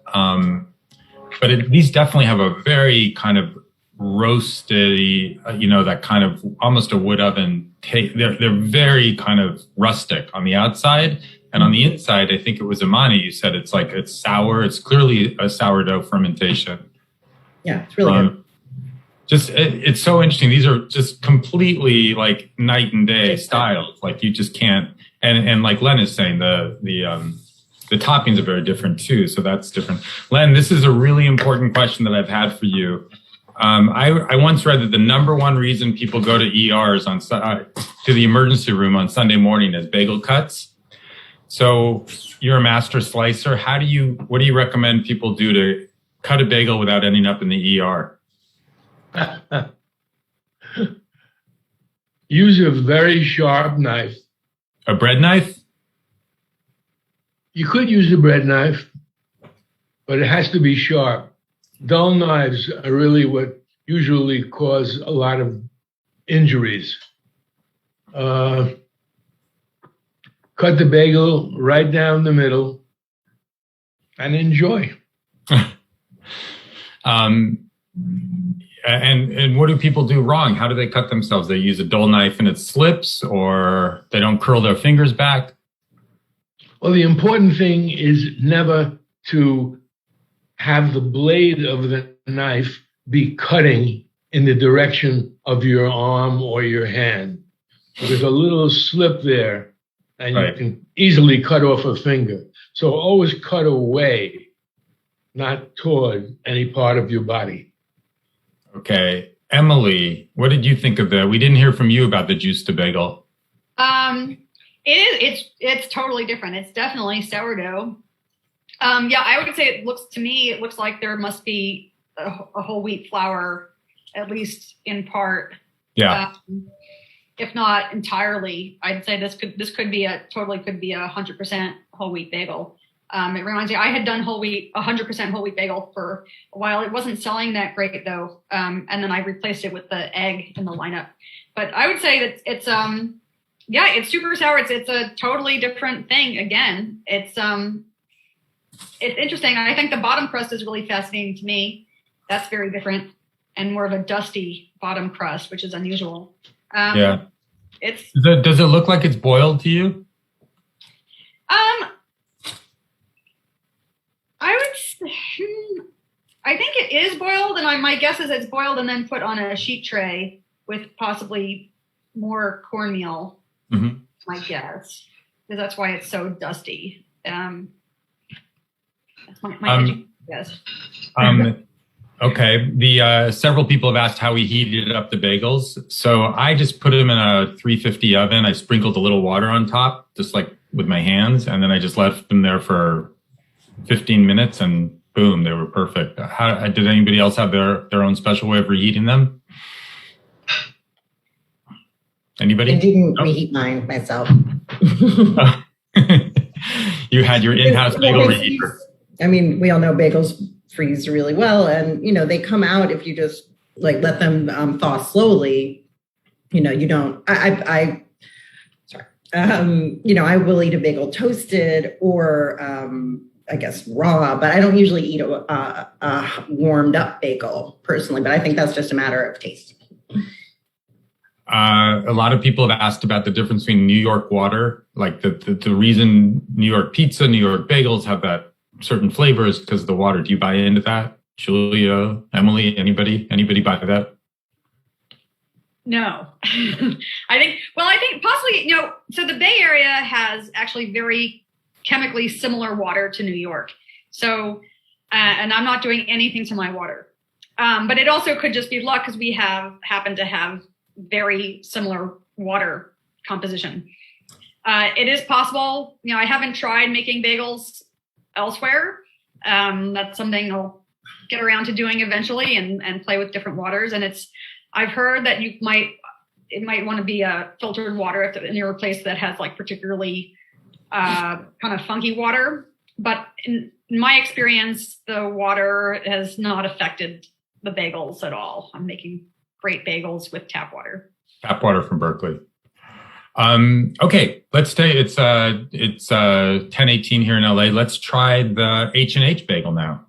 But these definitely have a very kind of roasted, that kind of almost a wood oven taste. They're very kind of rustic on the outside, and on the inside, I think it was Imani. You said it's sour. It's clearly a sourdough fermentation. Yeah, it's really good. It's so interesting. These are just completely like night and day styles. Like you just can't. And like Lynn is saying, the toppings are very different too. So that's different. Lynn, this is a really important question that I've had for you. I once read that the number one reason people go to ERs to the emergency room on Sunday morning is bagel cuts. So you're a master slicer. What do you recommend people do to cut a bagel without ending up in the ER? Use a very sharp knife. A bread knife? You could use a bread knife, but it has to be sharp. Dull knives are really what usually cause a lot of injuries. Cut the bagel right down the middle and enjoy. And what do people do wrong? How do they cut themselves? They use a dull knife and it slips, or they don't curl their fingers back? Well, the important thing is never to have the blade of the knife be cutting in the direction of your arm or your hand. There's a little slip there, and you can easily cut off a finger. So always cut away, not toward any part of your body. Okay. Emily, what did you think of that? We didn't hear from you about the Justa bagel. It's totally different. It's definitely sourdough. I would say it looks like there must be a whole wheat flour at least in part. Yeah. If not entirely, I'd say this could be a 100% whole wheat bagel. It reminds me, I had done 100% whole wheat bagel for a while. It wasn't selling that great though. And then I replaced it with the egg in the lineup. But I would say that it's super sour. It's a totally different thing. Again, it's interesting. I think the bottom crust is really fascinating to me. That's very different and more of a dusty bottom crust, which is unusual. Does it look like it's boiled to you? I think it is boiled, and my guess is it's boiled and then put on a sheet tray with possibly more cornmeal. Mm-hmm. My guess, because that's why it's so dusty. That's my guess. Okay. The several people have asked how we heated up the bagels. So I just put them in a 350 oven. I sprinkled a little water on top, just like with my hands, and then I just left them there for 15 minutes, and boom, they were perfect. Did anybody else have their own special way of reheating them? Anybody? I didn't reheat mine myself. You had your in-house bagel reheater. I mean, we all know bagels freeze really well, and they come out if you just like let them thaw slowly. You don't. I will eat a bagel toasted or I guess raw, but I don't usually eat a warmed up bagel personally. But I think that's just a matter of taste. A lot of people have asked about the difference between New York water, like the reason New York pizza, New York bagels have that certain flavor is because of the water. Do you buy into that? Julia, Emily, anybody buy that? No. I think possibly, so the Bay Area has actually very chemically similar water to New York. So, and I'm not doing anything to my water. But it also could just be luck because we happen to have very similar water composition. It is possible, I haven't tried making bagels elsewhere. That's something I'll get around to doing eventually and play with different waters. And I've heard that it might want to be a filtered water if you're a place that has like particularly kind of funky water. But in my experience, the water has not affected the bagels at all. I'm making great bagels with tap water. Tap water from Berkeley. Okay, let's stay. It's 10:18 here in LA. Let's try the H&H bagel now.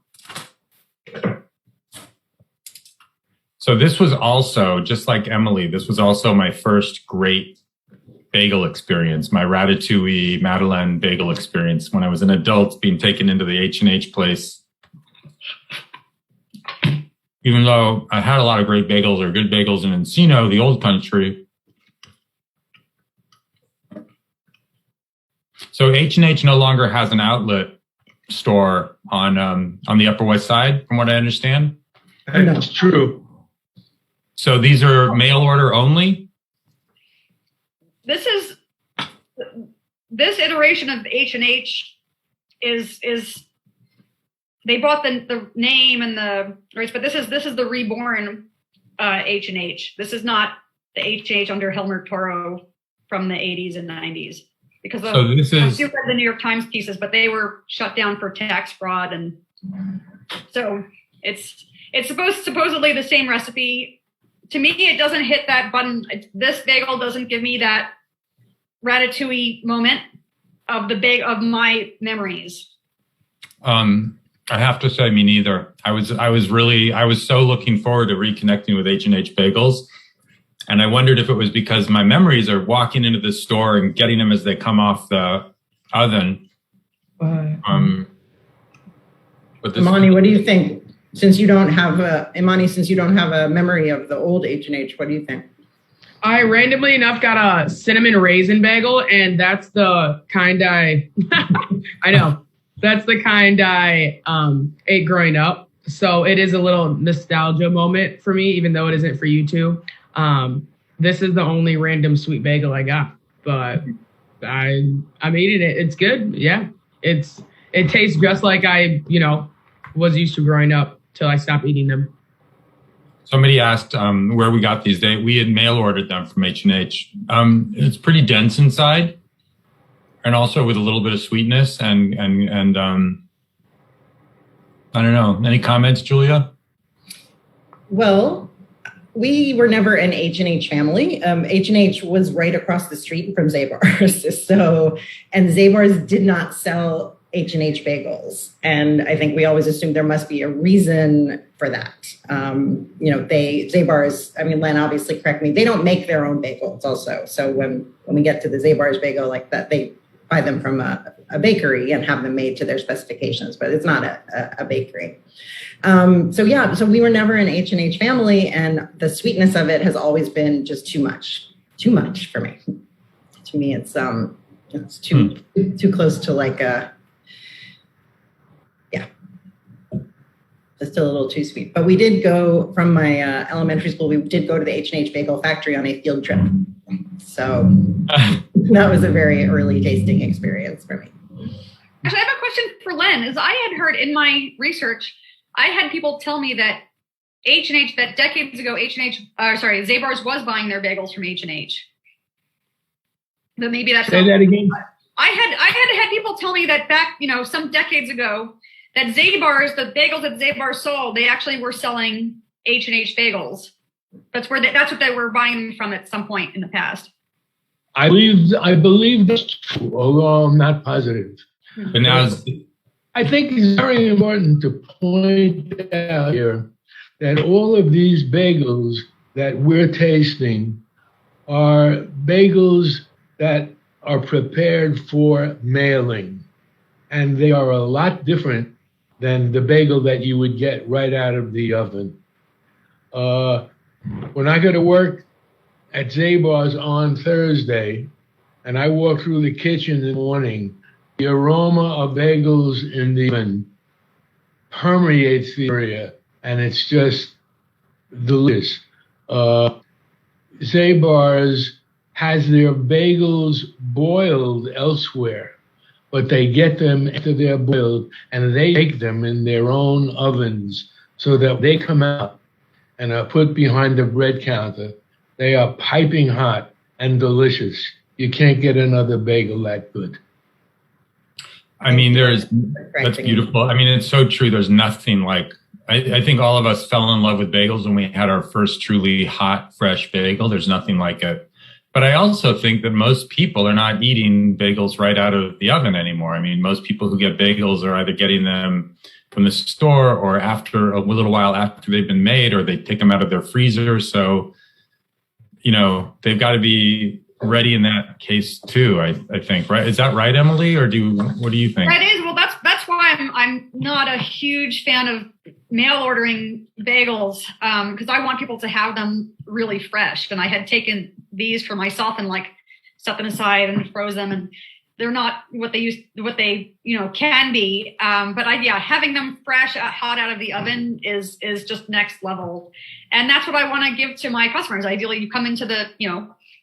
So this was also, just like Emily, this was also my first great bagel experience, my Ratatouille Madeleine bagel experience when I was an adult being taken into the H&H place. Even though I had a lot of great bagels or good bagels in Encino, the old country. So H&H no longer has an outlet store on the Upper West Side, from what I understand. That's true. So these are mail order only? This iteration of H&H is they bought the name and the rights, but this is the reborn H&H. This is not the H&H under Helmut Toro from the 80s and 90s. Because I still read the New York Times pieces, but they were shut down for tax fraud, and so it's supposedly the same recipe. To me, it doesn't hit that button. This bagel doesn't give me that Ratatouille moment of my memories. I have to say, me neither. I was so looking forward to reconnecting with H&H bagels. And I wondered if it was because my memories are walking into the store and getting them as they come off the oven. Imani, what do you think? Since you don't have a memory of the old H&H, what do you think? I randomly enough got a cinnamon raisin bagel, and that's the kind I know. That's the kind I ate growing up. So it is a little nostalgia moment for me, even though it isn't for you two. This is the only random sweet bagel I got, but I'm eating it. It's good. Yeah. It tastes just like I, was used to growing up till I stopped eating them. Somebody asked where we got these. We had mail ordered them from H&H. It's pretty dense inside, and also with a little bit of sweetness. And I don't know. Any comments, Julia? Well, we were never an H&H family. H&H was right across the street from Zabar's. And Zabar's did not sell H&H bagels. And I think we always assumed there must be a reason for that. Zabar's, Len, obviously correct me, they don't make their own bagels also. So when we get to the Zabar's bagel like that, they buy them from a bakery and have them made to their specifications, but it's not a bakery. So we were never an H&H family, and the sweetness of it has always been just too much for me. To me, it's too close to like just a little too sweet. But we did go from my elementary school. We did go to the H&H Bagel Factory on a field trip, so that was a very early tasting experience for me. Actually, I have a question for Lynn. As I had heard in my research, I had people tell me that H&H, that decades ago, Zabar's was buying their bagels from H&H. But maybe that's... Say that again? I had people tell me that back, some decades ago, that Zabar's, the bagels that Zabar sold, they actually were selling H&H bagels. That's what they were buying from at some point in the past. I believe that's true, although I'm not positive. But now I think it's very important to point out here that all of these bagels that we're tasting are bagels that are prepared for mailing. And they are a lot different than the bagel that you would get right out of the oven. When I go to work at Zabar's on Thursday, and I walk through the kitchen in the morning, the aroma of bagels in the oven permeates the area, and it's just delicious. Zabar's has their bagels boiled elsewhere, but they get them after they're boiled, and they bake them in their own ovens so that they come out and are put behind the bread counter. They are piping hot and delicious. You can't get another bagel that good. That's beautiful. It's so true. There's nothing like, I think all of us fell in love with bagels when we had our first truly hot, fresh bagel. There's nothing like it. But I also think that most people are not eating bagels right out of the oven anymore. Most people who get bagels are either getting them from the store or after a little while after they've been made, or they take them out of their freezer. So, they've got to be ready in that case too, I think, right? Is that right, Emily? Or what do you think? That is. Well, that's why I'm not a huge fan of mail ordering bagels, because I want people to have them really fresh. And I had taken these for myself and set them aside and froze them, and they're not what they can be. But having them fresh, hot out of the oven is just next level. And that's what I want to give to my customers. Ideally, you come into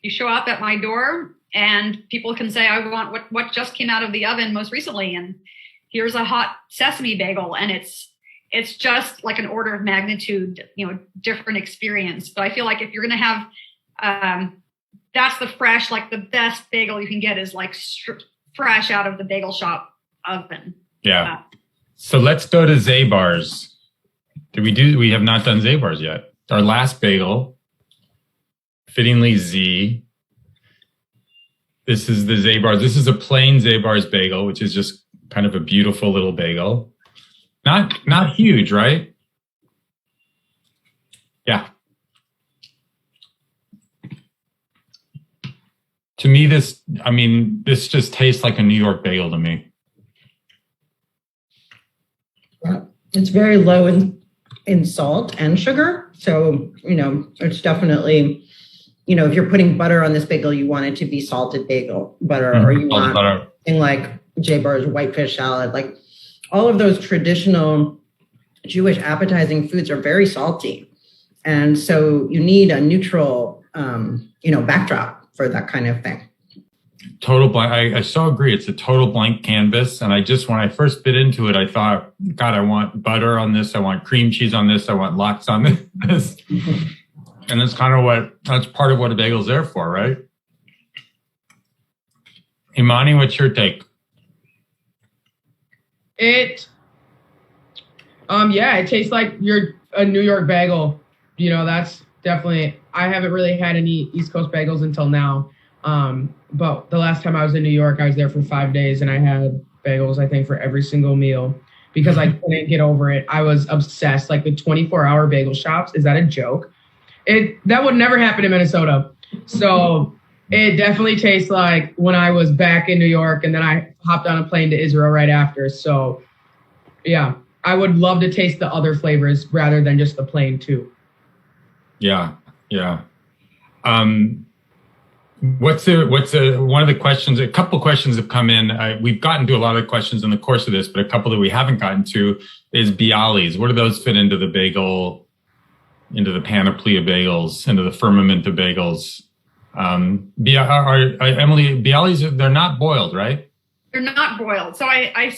you show up at my door and people can say, I want what just came out of the oven most recently. And here's a hot sesame bagel. And it's just like an order of magnitude, different experience. But I feel like if you're going to have, that's the fresh, the best bagel you can get is fresh out of the bagel shop oven. Yeah. So let's go to Zabar's. We have not done Zabar's yet. Our last bagel, fittingly Z. This is the Zabar's. This is a plain Zabar's bagel, which is just kind of a beautiful little bagel. Not huge, right? Yeah. To me, this just tastes like a New York bagel to me. It's very low in salt and sugar. So, it's definitely, if you're putting butter on this bagel, you want it to be salted bagel butter, or you want something like Zabar's whitefish salad. All of those traditional Jewish appetizing foods are very salty. And so you need a neutral, backdrop for that kind of thing. total blank. I so agree. It's a total blank canvas. And when I first bit into it, I thought, God, I want butter on this. I want cream cheese on this. I want lox on this. And that's part of what a bagel's there for, right? Imani, what's your take? It tastes like a New York bagel. You know, that's definitely, I haven't really had any East Coast bagels until now. But the last time I was in New York, I was there for 5 days and I had bagels, I think, for every single meal because I couldn't get over it. I was obsessed. Like the 24-hour bagel shops, is that a joke? That would never happen in Minnesota. So it definitely tastes like when I was back in New York and then I hopped on a plane to Israel right after. So yeah, I would love to taste the other flavors rather than just the plain too. Yeah. One of the questions, a couple questions have come in. We've gotten to a lot of questions in the course of this, but a couple that we haven't gotten to is bialys. Where do those fit into the bagel, into the panoply of bagels, into the firmament of bagels? Emily, bialys, they're not boiled, right? They're not boiled. So I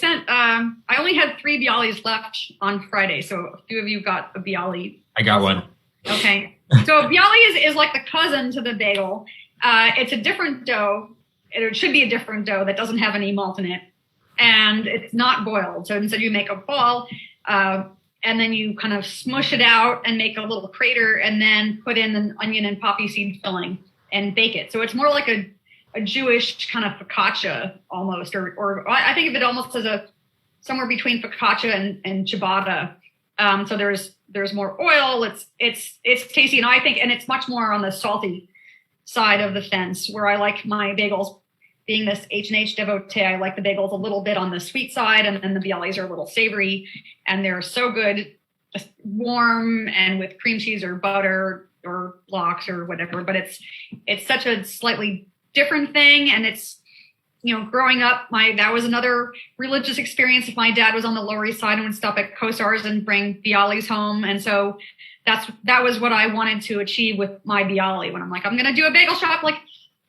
only had 3 bialys left on Friday. So a few of you got a bialy. I got one. Okay. So bialy is like the cousin to the bagel. It's a different dough. It should be a different dough that doesn't have any malt in it. And it's not boiled. So instead you make a ball, and then you kind of smush it out and make a little crater and then put in an onion and poppy seed filling and bake it. So it's more like a Jewish kind of focaccia almost, or I think of it almost as somewhere between focaccia and ciabatta. So there's more oil. It's tasty, and I think, and it's much more on the salty side of the fence, where I like my bagels. Being this H&H devotee, I like the bagels a little bit on the sweet side, and then the bialys are a little savory, and they're so good, just warm and with cream cheese or butter or lox or whatever. But it's such a slightly different thing, and it's, you know, growing up, that was another religious experience. If my dad was on the Lower East Side and would stop at Kosar's and bring bialys home, and so that was what I wanted to achieve with my bialy. When I'm like, I'm going to do a bagel shop, like,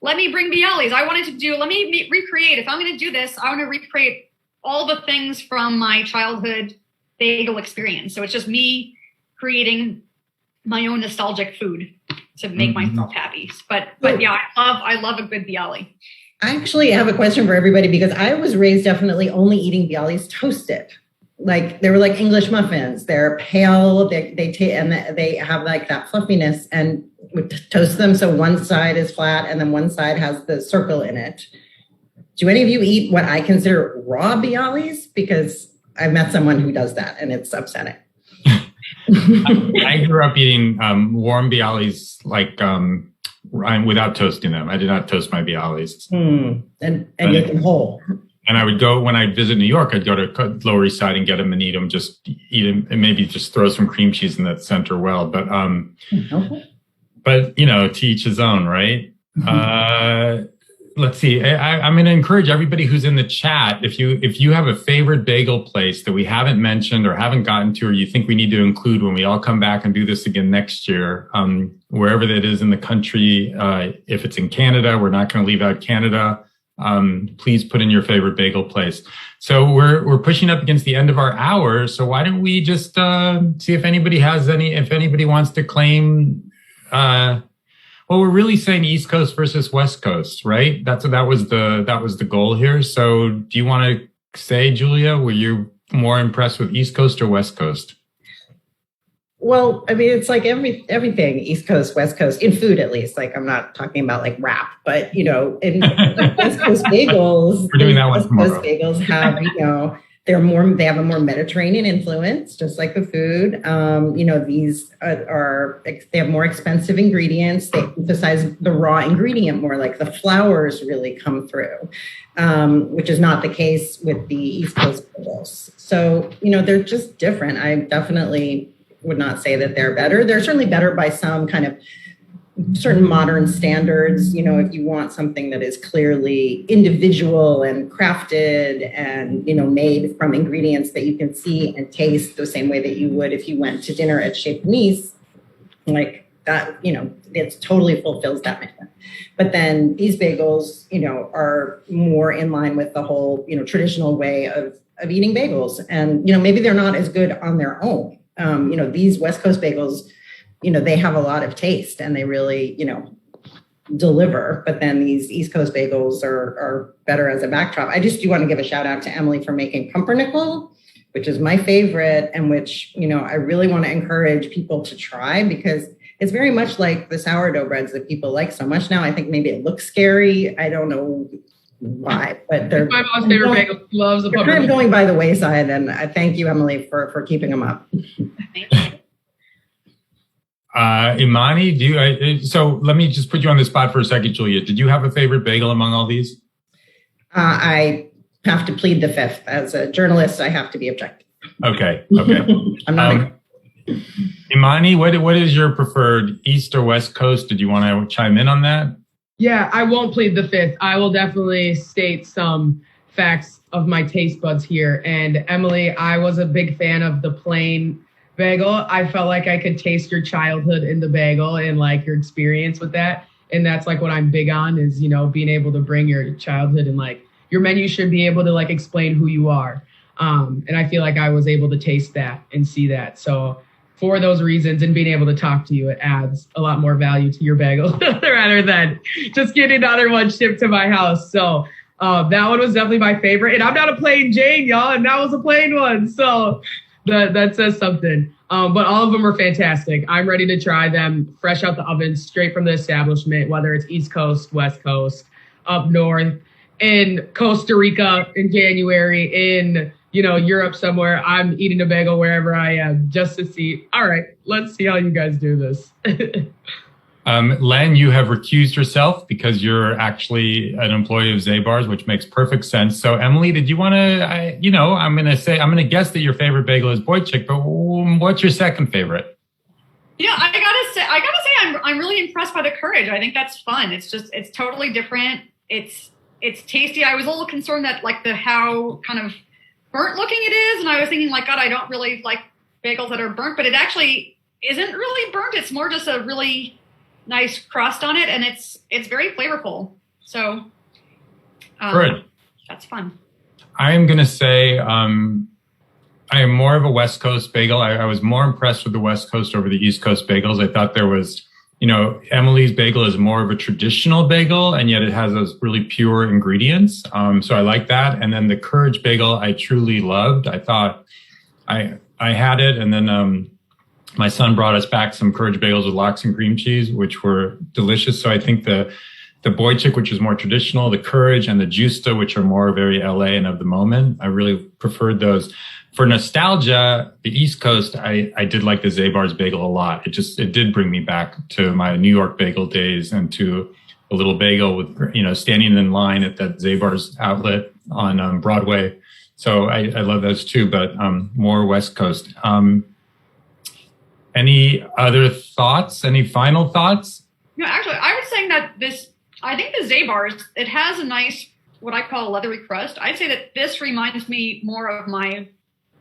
let me bring bialys. Let me recreate. If I'm going to do this, I want to recreate all the things from my childhood bagel experience. So it's just me creating my own nostalgic food to make myself happy. But yeah, I love a good bialy. I actually have a question for everybody, because I was raised definitely only eating bialys toasted. Like they were like English muffins. They're pale. They have like that fluffiness, and we toast them so one side is flat and then one side has the circle in it. Do any of you eat what I consider raw bialys? Because I've met someone who does that, and it's upsetting. I grew up eating warm bialys, like without toasting them. I did not toast my bialys. And eat them whole. And I would go, when I visit New York, I'd go to Lower East Side and get them and eat them, and maybe just throw some cream cheese in that center well. But you know, to each his own, right? Let's see. I'm going to encourage everybody who's in the chat, if you have a favorite bagel place that we haven't mentioned or haven't gotten to, or you think we need to include when we all come back and do this again next year, wherever that is in the country, if it's in Canada, we're not going to leave out Canada. Please put in your favorite bagel place. So we're pushing up against the end of our hour. So why don't we just see if anybody wants to claim. Well, we're really saying East Coast versus West Coast, right? That was the goal here. So do you want to say, Julia, were you more impressed with East Coast or West Coast? Well, I mean, it's like everything, East Coast, West Coast, in food at least. Like, I'm not talking about like wrap, but you know, in West Coast bagels, we're doing that one tomorrow. West Coast bagels have, you know, they have a more Mediterranean influence, just like the food. You know, these they have more expensive ingredients. They emphasize the raw ingredient more, like the flours really come through, which is not the case with the East Coast bagels. So, you know, they're just different. I definitely would not say that they're better. They're certainly better by some kind of certain modern standards. You know, if you want something that is clearly individual and crafted and, you know, made from ingredients that you can see and taste the same way that you would if you went to dinner at Chez Panisse, like that, it totally fulfills that mission. But then these bagels, are more in line with the whole, traditional way of eating bagels. And, maybe they're not as good on their own. These West Coast bagels, they have a lot of taste and they really, deliver. But then these East Coast bagels are better as a backdrop. I just do want to give a shout out to Emily for making pumpernickel, which is my favorite, and which, I really want to encourage people to try, because it's very much like the sourdough breads that people like so much now. I think maybe it looks scary. I don't know why, but they're my mom's favorite bagel. Loves the pumpernickel. Kind of going by the wayside, and I thank you, Emily, for keeping them up. Thank you. Imani, so let me just put you on the spot for a second, Julia. Did you have a favorite bagel among all these? I have to plead the fifth. As a journalist, I have to be objective. Okay. I'm not. Imani, what is your preferred, East or West Coast? Did you want to chime in on that? Yeah, I won't plead the fifth. I will definitely state some facts of my taste buds here. And Emily, I was a big fan of the plain bagel. I felt like I could taste your childhood in the bagel and like your experience with that. And that's like what I'm big on is, being able to bring your childhood, and like your menu should be able to like explain who you are. And I feel like I was able to taste that and see that. So for those reasons and being able to talk to you, it adds a lot more value to your bagel rather than just getting another one shipped to my house. So that one was definitely my favorite. And I'm not a plain Jane, y'all, and that was a plain one. So that says something. But all of them are fantastic. I'm ready to try them fresh out the oven, straight from the establishment, whether it's East Coast, West Coast, up north, in Costa Rica in January, in Europe somewhere. I'm eating a bagel wherever I am just to see, all right, let's see how you guys do this. Lynn, you have recused yourself because you're actually an employee of Zabar's, which makes perfect sense. So Emily, did you want to, I'm going to guess that your favorite bagel is Boy Chick, but what's your second favorite? I gotta say, I'm really impressed by the Courage. I think that's fun. It's totally different. It's tasty. I was a little concerned that like how kind of burnt looking it is. And I was thinking like, God, I don't really like bagels that are burnt, but it actually isn't really burnt. It's more just a really nice crust on it, and it's very flavorful. So good. That's fun. I am going to say I am more of a West Coast bagel. I was more impressed with the West Coast over the East Coast bagels. I thought there was, Emily's bagel is more of a traditional bagel, and yet it has those really pure ingredients. So I like that. And then the Courage bagel, I truly loved. I thought I had it, and then my son brought us back some Courage bagels with lox and cream cheese, which were delicious. So I think the Boy Chick, which is more traditional, the Courage, and the Justa, which are more very LA and of the moment, I really preferred those. For nostalgia, the East Coast, I did like the Zabar's bagel a lot. It did bring me back to my New York bagel days and to a little bagel with, standing in line at that Zabar's outlet on Broadway. So I love those too, but more West Coast. Any other thoughts? Any final thoughts? No, actually, I was saying that I think the Zabar's, it has a nice, what I call leathery crust. I'd say that this reminds me more of my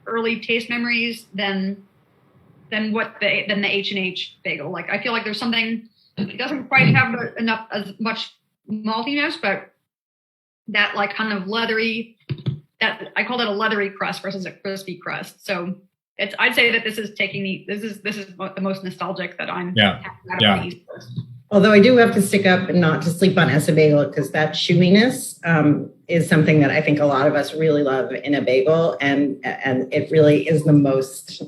early taste memories than the H&H bagel. Like, I feel like there's something, it doesn't quite have as much maltiness, but that like kind of leathery, that I call that a leathery crust versus a crispy crust. So I'd say that this is the most nostalgic that I'm yeah. The East Coast. Although I do have to stick up and not to sleep on Essa bagel, because that chewiness is something that I think a lot of us really love in a bagel, and it really is the most,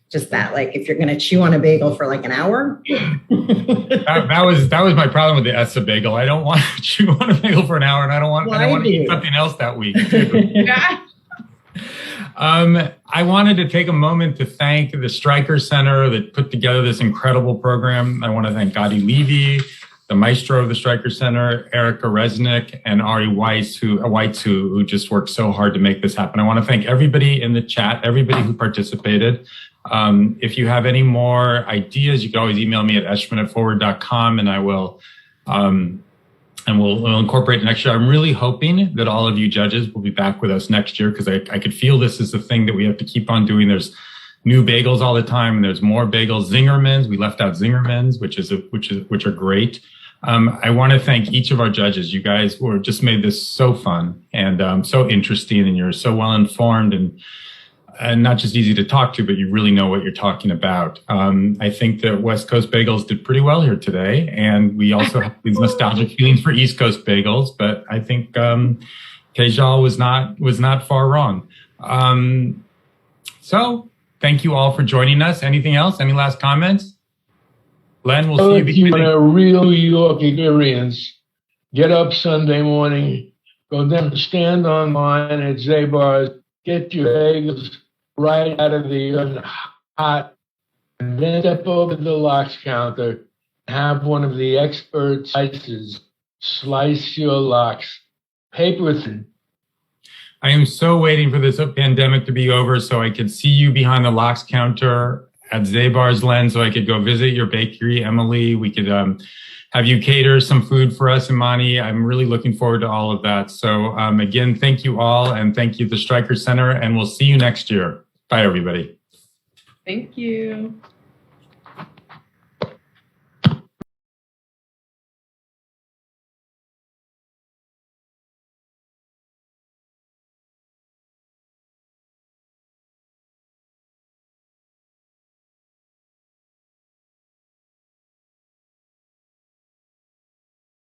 just that, like if you're going to chew on a bagel for like an hour. that was my problem with the Essa bagel. I don't want to chew on a bagel for an hour, and I don't want to eat something else that week. Yeah. I wanted to take a moment to thank the Streicker Center that put together this incredible program. I want to thank Gadi Levy, the maestro of the Streicker Center, Erica Resnick, and Ari Weiss, who just worked so hard to make this happen. I want to thank everybody in the chat, everybody who participated. If you have any more ideas, you can always email me at eschman@forward.com, and I will and we'll incorporate it next year. I'm really hoping that all of you judges will be back with us next year, because I could feel this is the thing that we have to keep on doing. There's new bagels all the time. And there's more bagels. Zingermans, we left out Zingermans, which are great. I want to thank each of our judges. You guys just made this so fun and so interesting, and you're so well informed and not just easy to talk to, but you really know what you're talking about. I think that West Coast Bagels did pretty well here today, and we also have these nostalgic feelings for East Coast Bagels, but I think Tejal was not far wrong. So thank you all for joining us. Anything else? Any last comments? Len, we'll see you. If you want a real New York experience, get up Sunday morning, go down, stand online at Zabar's, get your bagels right out of the oven hot, and then step over to the lox counter, have one of the expert slices, slice your lox, paper thin. I am so waiting for this pandemic to be over so I could see you behind the lox counter at Zabar's, Len, so I could go visit your bakery, Emily. We could have you cater some food for us, Imani. I'm really looking forward to all of that. So again, thank you all, and thank you, the Streicker Center, and we'll see you next year. Bye, everybody. Thank you.